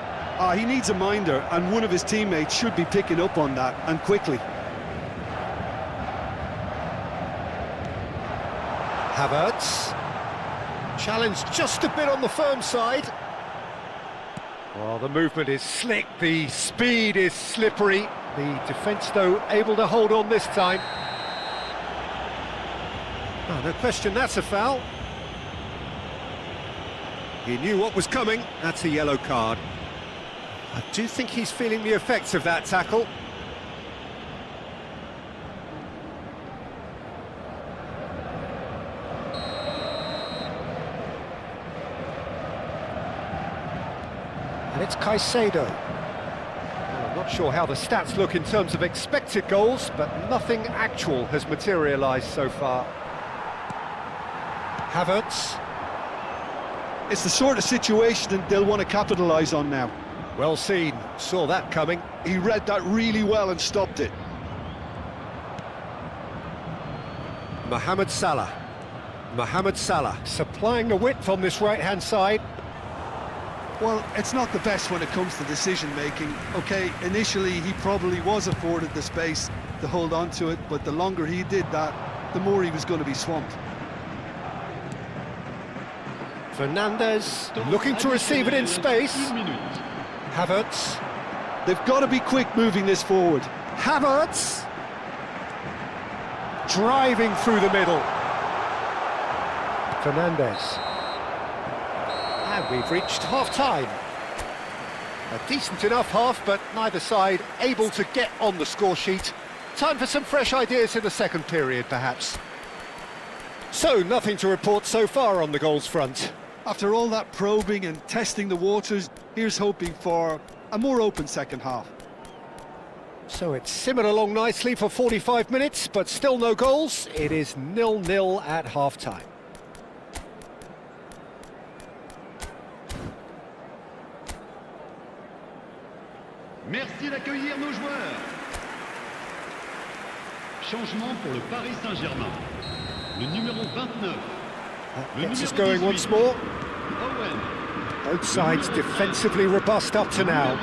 He needs a minder, and one of his teammates should be picking up on that, and quickly. Havertz. Challenged just a bit on the firm side. Well, the movement is slick, the speed is slippery. The defence, though, able to hold on this time. Oh, no question, that's a foul. He knew what was coming. That's a yellow card. I do think he's feeling the effects of that tackle. And it's Caicedo. Well, I'm not sure how the stats look in terms of expected goals, but nothing actual has materialised so far. Havertz. It's the sort of situation that they'll want to capitalise on now. Well seen, saw that coming. He read that really well and stopped it. Mohamed Salah. Mohamed Salah supplying the width on this right-hand side. Well, it's not the best when it comes to decision-making. OK, initially he probably was afforded the space to hold on to it, but the longer he did that, the more he was going to be swamped. Fernandes looking to receive it in space. Havertz. They've got to be quick moving this forward. Havertz. Driving through the middle. Fernandes. And we've reached half-time. A decent enough half, but neither side able to get on the score sheet. Time for some fresh ideas in the second period, perhaps. So, nothing to report so far on the goals front. After all that probing and testing the waters, here's hoping for a more open second half. So it's simmered along nicely for 45 minutes, but still no goals. It is 0-0 at half-time. Merci d'accueillir nos joueurs. Changement pour le Paris Saint-Germain. Le numéro 29. That gets us going once more. Owen. Both sides defensively robust up to now.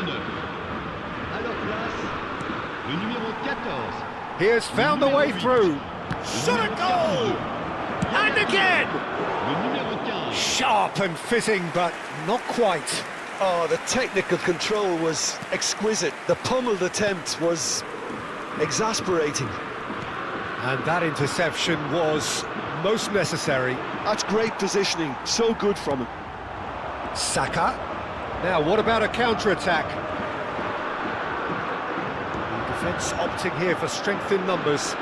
Le numéro 14. He has found the way through. Shot a goal! And again! Le numéro 15. Sharp and fitting, but not quite. Oh, the technical control was exquisite. The pummeled attempt was exasperating. And that interception was most necessary. That's great positioning, so good from him. Saka. Now, what about a counter-attack? The defence opting here for strength in numbers.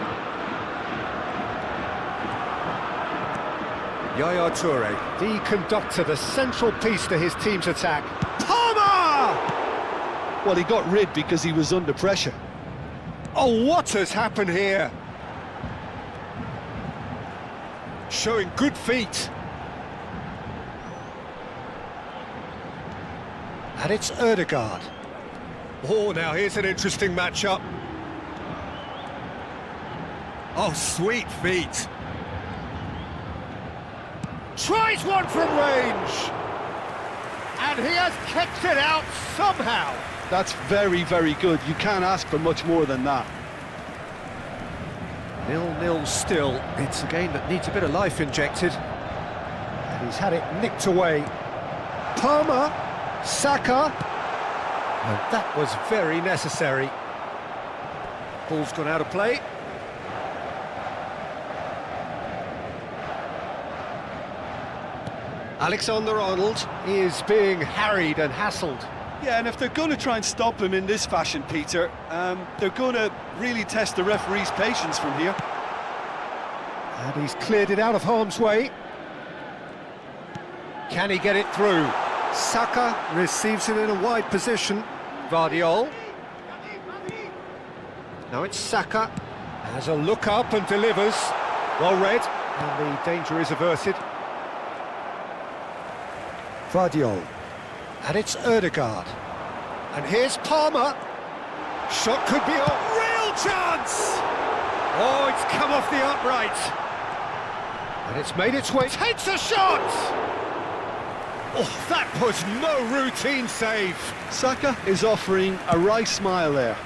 Yaya Toure, the conductor, the central piece to his team's attack. Palmer! Well, he got rid because he was under pressure. Oh, what has happened here? Showing good feet. And it's Ødegaard. Oh, now here's an interesting matchup. Oh, sweet feet. Tries one from range. And he has kicked it out somehow. That's very, very good. You can't ask for much more than that. 0-0 still. It's a game that needs a bit of life injected. And he's had it nicked away. Palmer, Saka. And that was very necessary. Ball's gone out of play. Alexander-Arnold is being harried and hassled. Yeah, and if they're going to try and stop him in this fashion, Peter, they're going to really test the referee's patience from here. And he's cleared it out of harm's way. Can he get it through? Saka receives it in a wide position. Vardiol. Now it's Saka. Has a look up and delivers. Well read. And the danger is averted. Vardiol. And it's Ødegaard. And here's Palmer. Shot could be a real chance! Oh, it's come off the upright. And it's made its way. Takes a shot! Oh, that was no routine save. Saka is offering a wry smile there.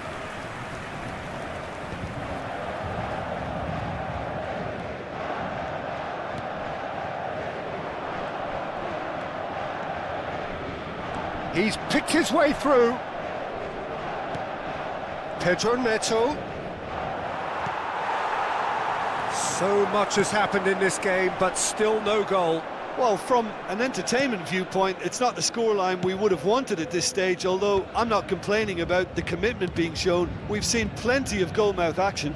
He's picked his way through. Pedro Neto. So much has happened in this game, but still no goal. Well, from an entertainment viewpoint, it's not the scoreline we would have wanted at this stage, although I'm not complaining about the commitment being shown. We've seen plenty of goalmouth action.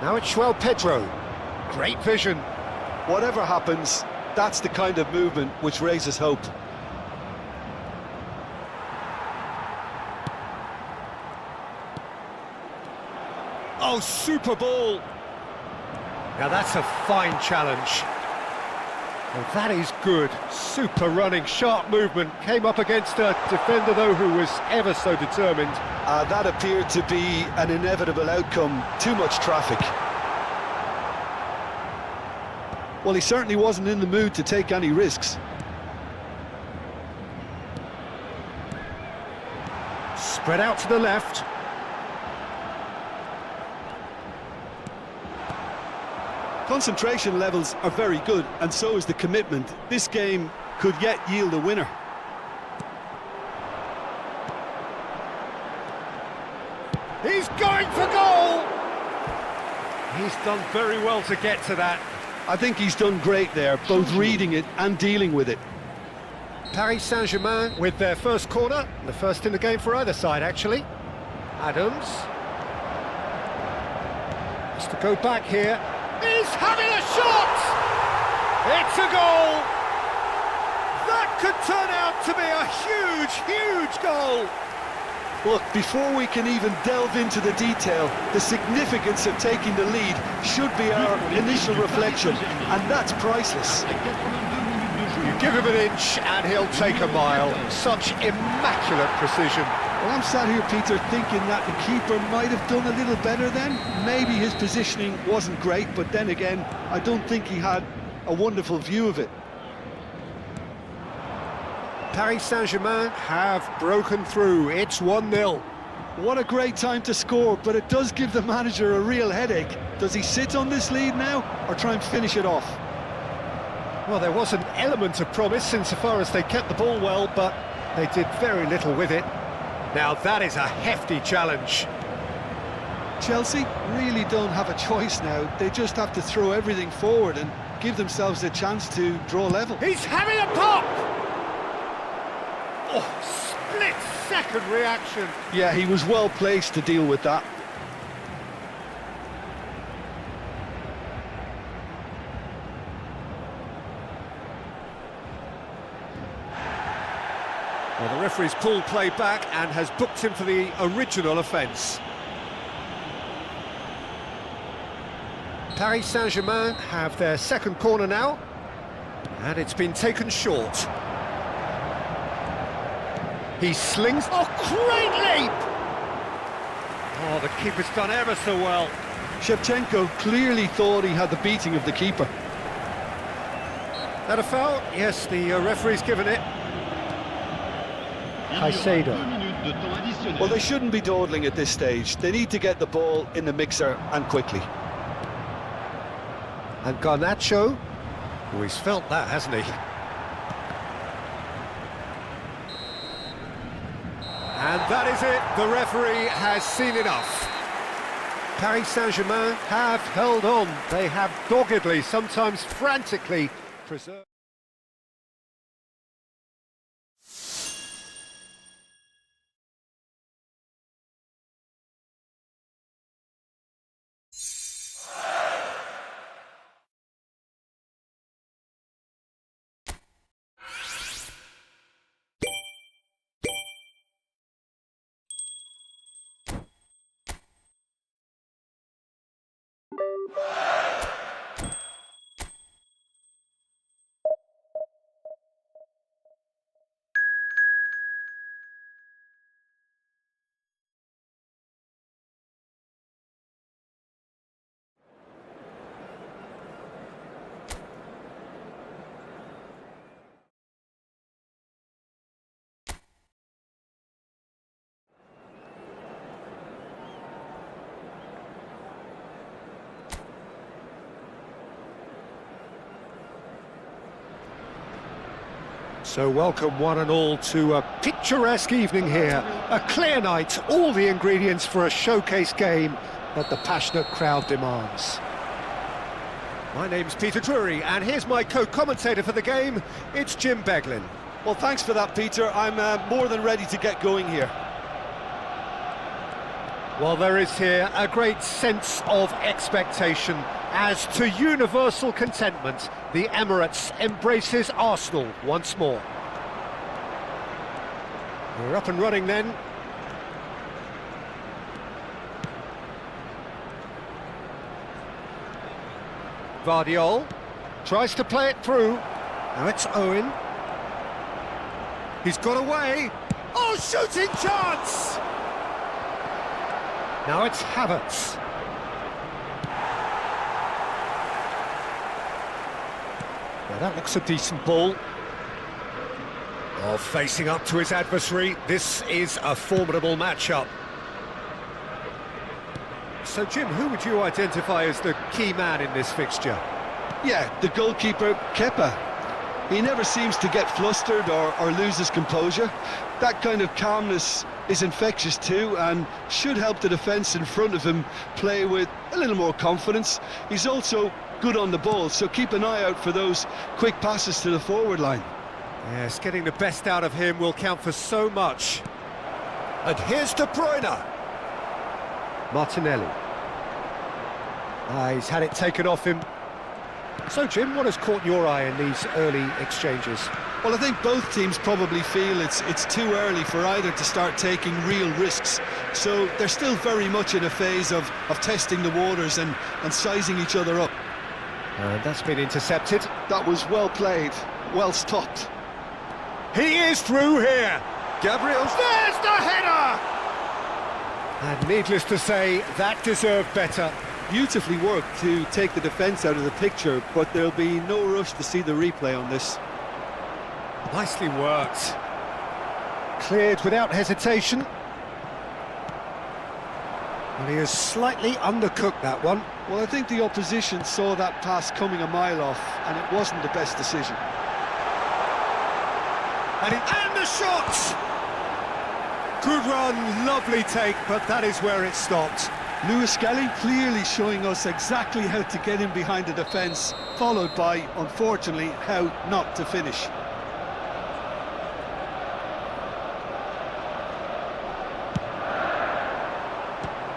Now it's João Pedro. Great vision. Whatever happens, that's the kind of movement which raises hope. Oh, super ball. Now that's a fine challenge. Well, that is good. Super running, sharp movement. Came up against a defender, though, who was ever so determined. That appeared to be an inevitable outcome. Too much traffic. Well, he certainly wasn't in the mood to take any risks. Spread out to the left. Concentration levels are very good, and so is the commitment. This game could yet yield a winner. He's going for goal! He's done very well to get to that. I think he's done great there, both reading it and dealing with it. Paris Saint-Germain with their first corner, the first in the game for either side, actually. Adams. Has to go back here. He's having a shot! It's a goal! That could turn out to be a huge, huge goal! Look, before we can even delve into the detail, the significance of taking the lead should be our initial reflection, and that's priceless. You give him an inch and he'll take a mile. Such immaculate precision. Well, I'm sat here, Peter, thinking that the keeper might have done a little better then. Maybe his positioning wasn't great, but then again, I don't think he had a wonderful view of it. Paris Saint-Germain have broken through. It's 1-0. What a great time to score, but it does give the manager a real headache. Does he sit on this lead now, or try and finish it off? Well, there was an element of promise insofar as they kept the ball well, but they did very little with it. Now that is a hefty challenge. Chelsea really don't have a choice now. They just have to throw everything forward and give themselves a chance to draw level. He's having a pop! Oh, split-second reaction. Yeah, he was well placed to deal with that. Well, the referee's pulled play back and has booked him for the original offence. Paris Saint-Germain have their second corner now, and it's been taken short. He slings... Oh, great leap! Oh, the keeper's done ever so well. Shevchenko clearly thought he had the beating of the keeper. That a foul? Yes, the referee's given it. Caicedo. Well, they shouldn't be dawdling at this stage. They need to get the ball in the mixer and quickly. And Garnacho, oh, he's felt that, hasn't he? And that is it, the referee has seen enough. Paris Saint-Germain have held on. They have doggedly, sometimes frantically, preserved. So welcome one and all to a picturesque evening here. A clear night, all the ingredients for a showcase game that the passionate crowd demands. My name's Peter Drury, and here's my co-commentator for the game, it's Jim Beglin. Well, thanks for that, Peter. I'm more than ready to get going here. Well, there is here a great sense of expectation. As to universal contentment, the Emirates embraces Arsenal once more. We're up and running then. Vardiol tries to play it through. Now it's Owen. He's got away. Oh, shooting chance! Now it's Havertz. Well, that looks a decent ball. Oh, facing up to his adversary, this is a formidable matchup. So, Jim, who would you identify as the key man in this fixture? Yeah, the goalkeeper, Kepa. He never seems to get flustered or lose his composure. That kind of calmness is infectious too, and should help the defence in front of him play with a little more confidence. He's also good on the ball, so keep an eye out for those quick passes to the forward line. Yes, getting the best out of him will count for so much. And here's De Bruyne. Martinelli. He's had it taken off him. So, Jim, what has caught your eye in these early exchanges? Well, I think both teams probably feel it's too early for either to start taking real risks. So they're still very much in a phase of testing the waters and sizing each other up. And that's been intercepted. That was well played, well stopped. He is through here. Gabriel's there's the header! And needless to say, that deserved better. Beautifully worked to take the defence out of the picture, but there'll be no rush to see the replay on this. Nicely worked. Cleared without hesitation. Well, he has slightly undercooked that one. Well, I think the opposition saw that pass coming a mile off, and it wasn't the best decision. And the shot! Good run, lovely take, but that is where it stopped. Lewis Skelly clearly showing us exactly how to get in behind the defence, followed by, unfortunately, how not to finish.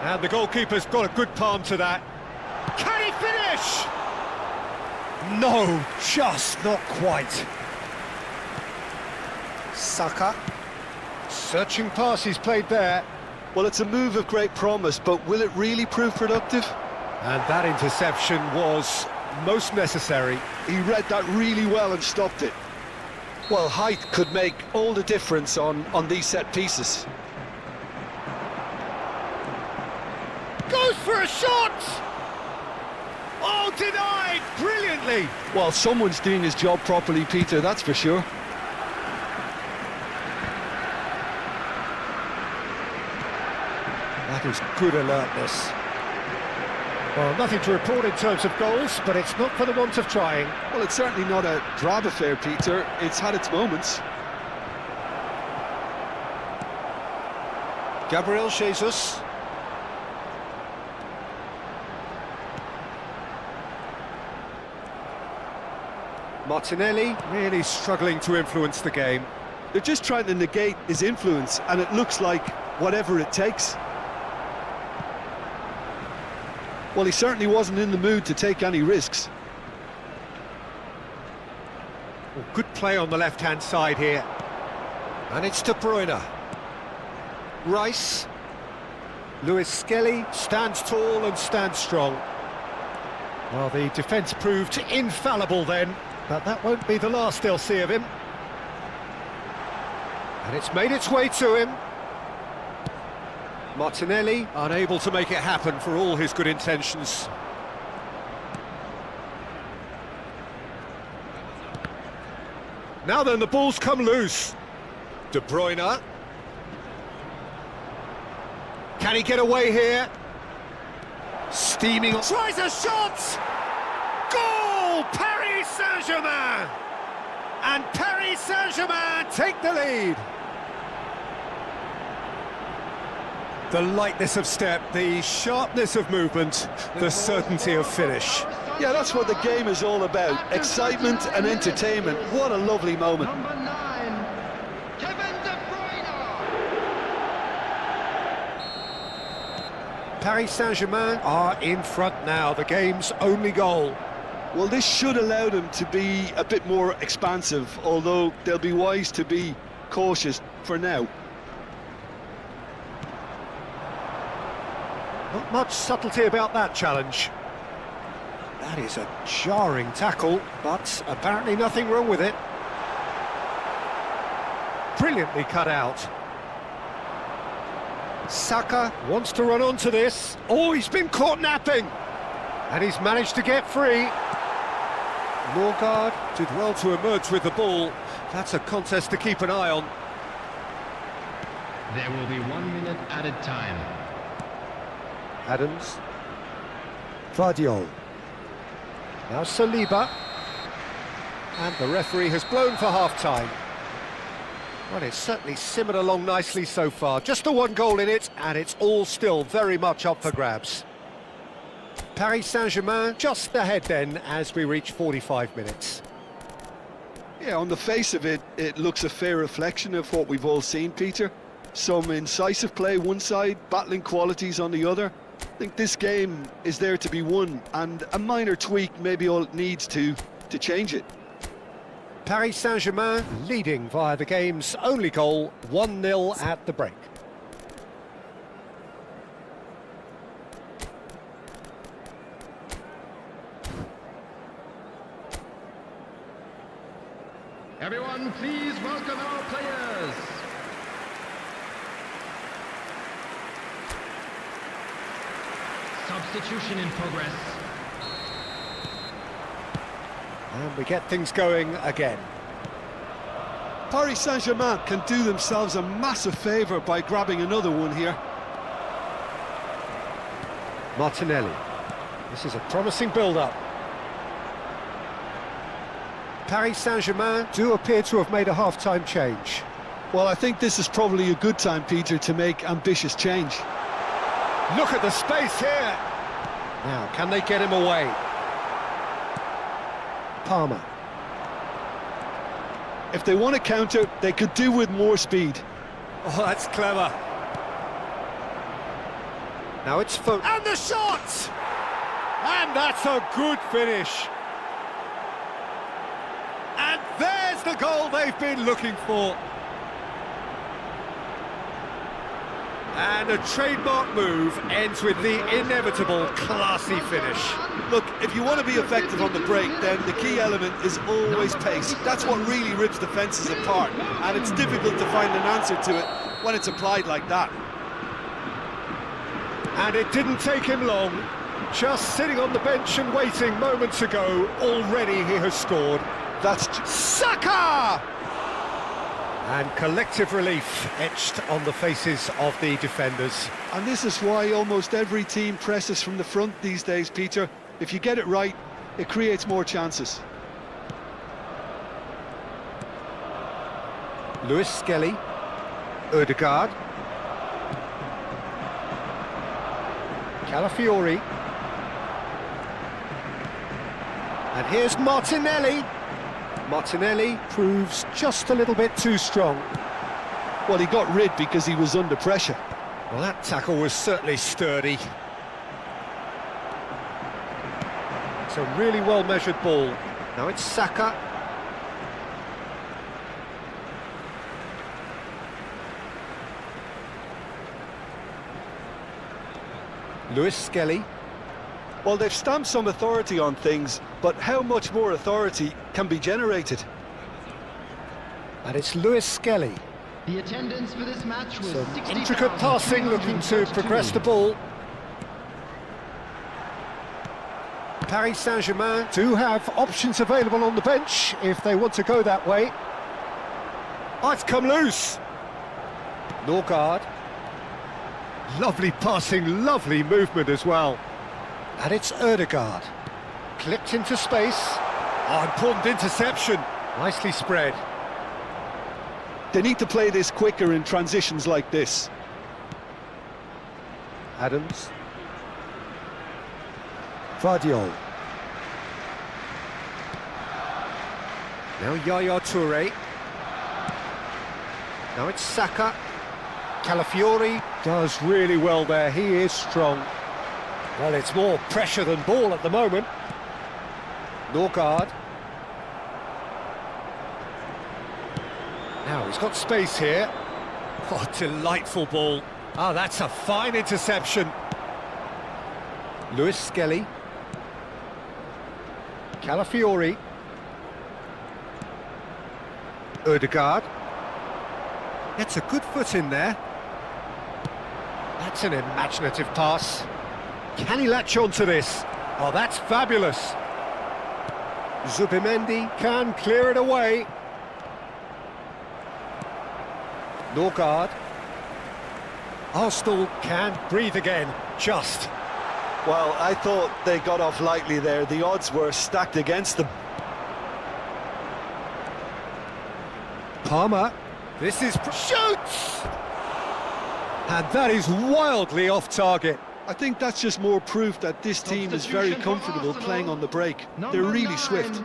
And the goalkeeper's got a good palm to that. Can he finish? No, just not quite. Saka. Searching pass he's played there. Well, it's a move of great promise, but will it really prove productive? And that interception was most necessary. He read that really well and stopped it. Well, height could make all the difference on these set pieces. Goes for a shot! Oh, denied brilliantly! Well, someone's doing his job properly, Peter, that's for sure. That is good alertness. Well, nothing to report in terms of goals, but it's not for the want of trying. Well, it's certainly not a drab affair, Peter. It's had its moments. Gabriel Jesus. Martinelli really struggling to influence the game. They're just trying to negate his influence, and it looks like whatever it takes. Well, he certainly wasn't in the mood to take any risks. Well, good play on the left-hand side here. And it's De Bruyne. Rice. Lewis Skelly stands tall and stands strong. Well, the defence proved infallible then, but that won't be the last they'll see of him. And it's made its way to him. Martinelli unable to make it happen for all his good intentions. Now then, the ball's come loose. De Bruyne. Can he get away here? Steaming. Tries a shot! Goal! Paris Saint-Germain! And Paris Saint-Germain take the lead. The lightness of step, the sharpness of movement, the certainty of finish. Yeah, that's what the game is all about. Excitement and entertainment. What a lovely moment. Number 9, Kevin De Bruyne. Paris Saint-Germain are in front now, the game's only goal. Well, this should allow them to be a bit more expansive, although they'll be wise to be cautious for now. Not much subtlety about that challenge. That is a jarring tackle, but apparently nothing wrong with it. Brilliantly cut out. Saka wants to run onto this. Oh, he's been caught napping! And he's managed to get free. Norgard did well to emerge with the ball. That's a contest to keep an eye on. There will be 1 minute added time. Adams. Vardiol. Now Saliba. And the referee has blown for half-time. Well, it's certainly simmered along nicely so far. Just the one goal in it, and it's all still very much up for grabs. Paris Saint-Germain just ahead then as we reach 45 minutes. Yeah, on the face of it, it looks a fair reflection of what we've all seen, Peter. Some incisive play one side, battling qualities on the other. I think this game is there to be won, and a minor tweak maybe all it needs to change it. Paris Saint-Germain leading via the game's only goal, 1-0 at the break. Everyone, please welcome our players. Substitution in progress. And we get things going again. Paris Saint-Germain can do themselves a massive favour by grabbing another one here. Martinelli. This is a promising build-up. Paris Saint-Germain do appear to have made a half-time change. Well, I think this is probably a good time, Peter, to make ambitious change. Look at the space here! Now, can they get him away? Palmer. If they want to counter, they could do with more speed. Oh, that's clever. Now it's Foden. And the shot! And that's a good finish. And there's the goal they've been looking for. And a trademark move ends with the inevitable classy finish. Look, if you want to be effective on the break, then the key element is always pace. That's what really rips defences apart, and it's difficult to find an answer to it when it's applied like that. And it didn't take him long. Just sitting on the bench and waiting moments ago, already he has scored. That's Saka! And collective relief etched on the faces of the defenders. And this is why almost every team presses from the front these days, Peter. If you get it right, it creates more chances. Lewis Skelly, Ødegaard, Calafiori, and here's Martinelli. Martinelli proves just a little bit too strong. Well, he got rid because he was under pressure. Well, that tackle was certainly sturdy. It's a really well-measured ball. Now it's Saka. Lewis Skelly. Well, they've stamped some authority on things, but how much more authority can be generated? And it's Lewis Skelly. The attendance for this match was Some intricate passing, looking to progress the ball. Paris Saint-Germain do have options available on the bench if they want to go that way. Oh, it's come loose. Norgard. Lovely passing, lovely movement as well. And it's Ødegaard. Clipped into space. Oh, important interception. Nicely spread. They need to play this quicker in transitions like this. Adams. Vardiol. Now Yaya Touré. Now it's Saka. Calafiori does really well there, he is strong. Well, it's more pressure than ball at the moment. Norgard. Now he's got space here. Oh, delightful ball. Ah, that's a fine interception. Lewis Skelly. Calafiori. Ødegaard. Gets a good foot in there. That's an imaginative pass. Can he latch on to this? Oh, that's fabulous. Zubimendi can clear it away. Norgard. Arsenal can breathe again, just. Well, I thought they got off lightly there. The odds were stacked against them. Palmer. This is... shoots! And that is wildly off target. I think that's just more proof that this team is very comfortable playing on the break. They're really swift.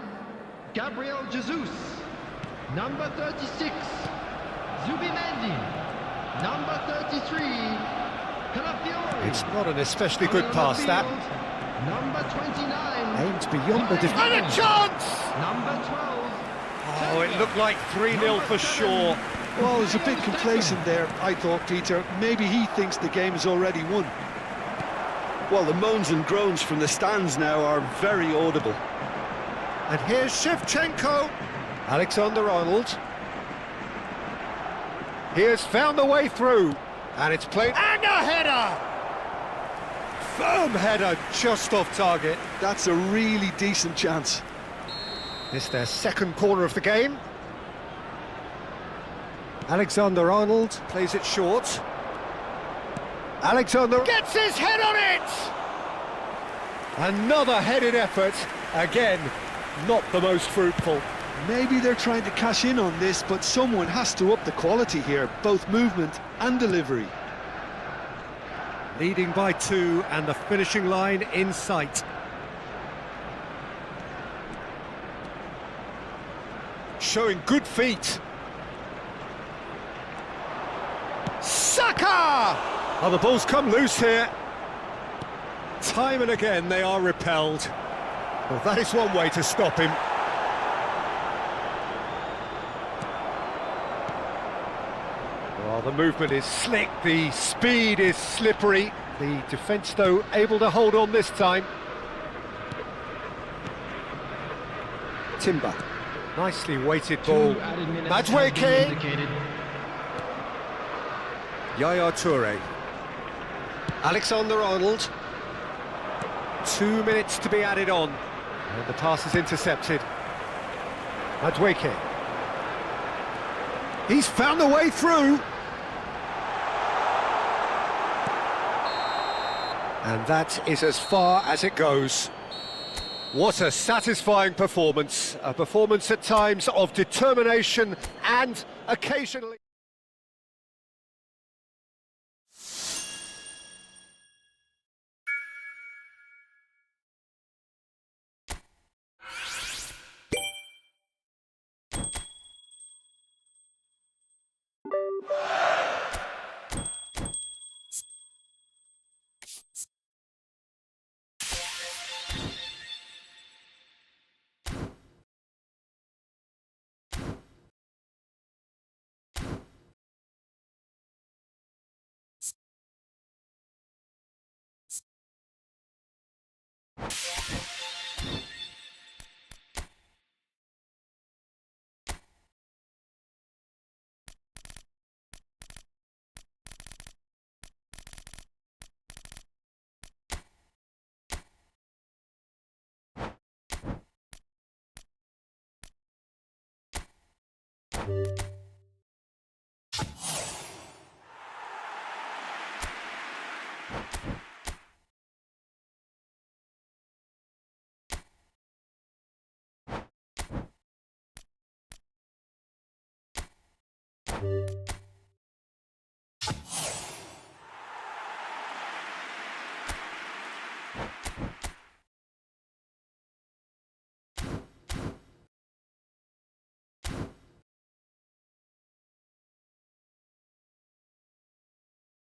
Gabriel Jesus. Number 36, Zubimendi. Number 33, Calafiori. It's not an especially good pass, that. Number 29. Aimed beyond the defence. And a chance! Number 12. Oh, it looked like 3-0 for sure. Well, he's a bit complacent there, I thought, Peter. Maybe he thinks the game is already won. Well, the moans and groans from the stands now are very audible. And here's Shevchenko. Alexander-Arnold. He has found the way through. And it's played... and a header! Firm header, just off target. That's a really decent chance. This their second corner of the game. Alexander-Arnold plays it short. Alexander gets his head on it! Another headed effort, again, not the most fruitful. Maybe they're trying to cash in on this, but someone has to up the quality here, both movement and delivery. Leading by 2 and the finishing line in sight. Showing good feet. Saka! Oh, the ball's come loose here. Time and again they are repelled. Well, that is one way to stop him. Well, the movement is slick, the speed is slippery. The defence, though, able to hold on this time. Timber. Nicely weighted ball. Madueke. Yaya Toure. Alexander-Arnold. 2 minutes to be added on. And the pass is intercepted. Madueke. He's found the way through. And that is as far as it goes. What a satisfying performance. A performance at times of determination and occasionally...